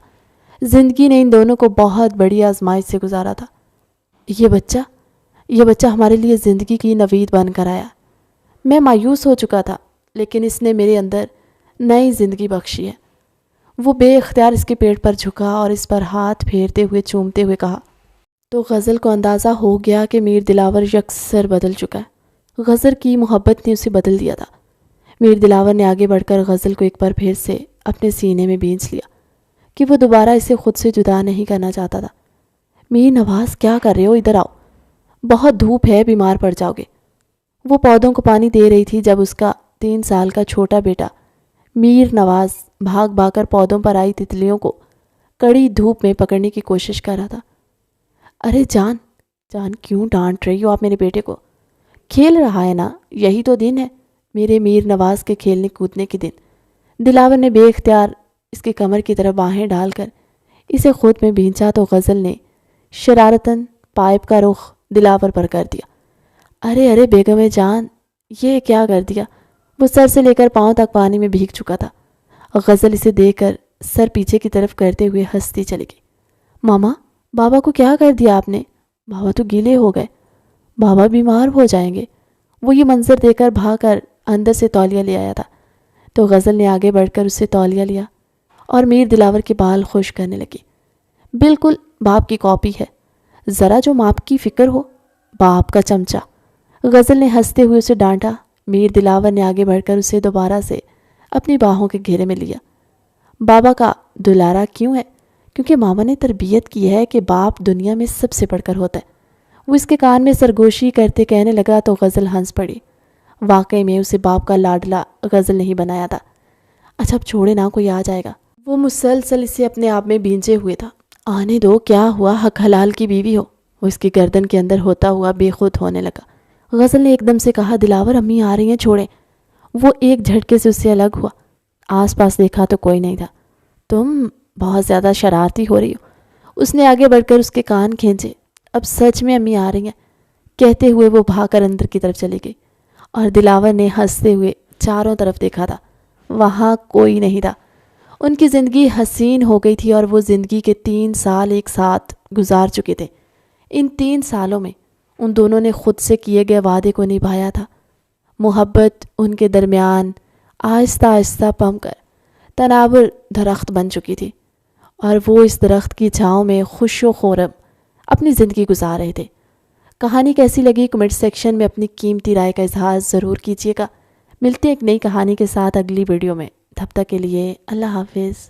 زندگی نے ان دونوں کو بہت بڑی آزمائش سے گزارا تھا۔ یہ بچہ ہمارے لیے زندگی کی نوید بن کر آیا۔ میں مایوس ہو چکا تھا، لیکن اس نے میرے اندر نئی زندگی بخشی ہے۔ وہ بے اختیار اس کے پیٹ پر جھکا اور اس پر ہاتھ پھیرتے ہوئے چومتے ہوئے کہا۔ تو غزل کو اندازہ ہو گیا کہ میر دلاور یکسر بدل چکا ہے۔ غزل کی محبت نے اسے بدل دیا تھا۔ میر دلاور نے آگے بڑھ کر غزل کو ایک بار پھر سے اپنے سینے میں بھینچ لیا کہ وہ دوبارہ اسے خود سے جدا نہیں کرنا چاہتا تھا۔ میر نواز، کیا کر رہے ہو؟ ادھر آؤ، بہت دھوپ ہے، بیمار پڑ جاؤ گے۔ وہ پودوں کو پانی دے رہی تھی جب اس کا 3 سال کا چھوٹا بیٹا میر نواز بھاگ بھاگ کر پودوں پر آئی تتلیوں کو کڑی دھوپ میں پکڑنے کی کوشش کر رہا تھا۔ ارے جان کیوں ڈانٹ رہی ہو آپ میرے بیٹے کو؟ کھیل رہا ہے نا، یہی تو دن ہے میرے میر نواز کے کھیلنے کودنے کے دن۔ دلاور نے بے اختیار اس کی کمر کی طرف باہیں ڈال کر اسے خود میں بھینچا تو غزل نے شرارتاً پائپ کا رخ دلاور پر کر دیا۔ ارے بیگم جان، یہ کیا کر دیا؟ وہ سر سے لے کر پاؤں تک پانی میں بھیگ چکا تھا۔ غزل اسے دیکھ کر سر پیچھے کی طرف کرتے ہوئے ہنستی چلی گئی۔ ماما، بابا کو کیا کر دیا آپ نے؟ بابا تو گیلے ہو گئے، بابا بیمار ہو جائیں گے۔ وہ یہ منظر دیکھ کر بھاگ کر اندر سے تولیہ لے آیا تھا تو غزل نے آگے بڑھ کر اس سے تولیہ لیا اور میر دلاور کے بال خشک کرنے لگی۔ بالکل باپ کی کاپی ہے، ذرا جو باپ کی فکر ہو، باپ کا چمچہ۔ غزل نے ہنستے ہوئے اسے ڈانٹا۔ میر دلاور نے آگے بڑھ کر اسے دوبارہ سے اپنی باہوں کے گھیرے میں لیا۔ بابا کا دلارا کیوں ہے؟ کیونکہ ماما نے تربیت کی ہے کہ باپ دنیا میں سب سے بڑھ کر ہوتا ہے۔ وہ اس کے کان میں سرگوشی کرتے کہنے لگا تو غزل ہنس پڑی۔ واقعی میں اسے باپ کا لاڈلا غزل نہیں بنایا تھا۔ اچھا اب چھوڑے نا، کوئی آ جائے گا۔ وہ مسلسل اسے اپنے آپ میں بھینچے ہوئے تھا۔ آنے دو، کیا ہوا؟ حق حلال کی بیوی ہو۔ وہ اس کی گردن کے اندر ہوتا ہوا بے خود ہونے لگا۔ غزل نے ایک دم سے کہا، دلاور امی آ رہی ہیں، چھوڑیں۔ وہ ایک جھٹکے سے اس سے الگ ہوا۔ آس پاس دیکھا تو کوئی نہیں تھا۔ تم بہت زیادہ شرارتی ہو رہی ہو۔ اس نے آگے بڑھ کر اس کے کان کھینچے۔ اب سچ میں امی آ رہی ہیں، کہتے ہوئے وہ بھاگ کر اندر کی طرف چلی گئی اور دلاور نے ہنستے ہوئے چاروں طرف دیکھا تھا، وہاں کوئی نہیں تھا۔ ان کی زندگی حسین ہو گئی تھی اور وہ زندگی کے 3 سال ایک ساتھ گزار چکے تھے۔ ان 3 سالوں میں ان دونوں نے خود سے کیے گئے وعدے کو نبھایا تھا۔ محبت ان کے درمیان آہستہ آہستہ پم کر تناور درخت بن چکی تھی اور وہ اس درخت کی چھاؤں میں خوش و خرم اپنی زندگی گزار رہے تھے۔ کہانی کیسی لگی کمنٹ سیکشن میں اپنی قیمتی رائے کا اظہار ضرور کیجیے گا۔ ملتے ہیں ایک نئی کہانی کے ساتھ اگلی ویڈیو میں، تب تک کے لیے اللہ حافظ۔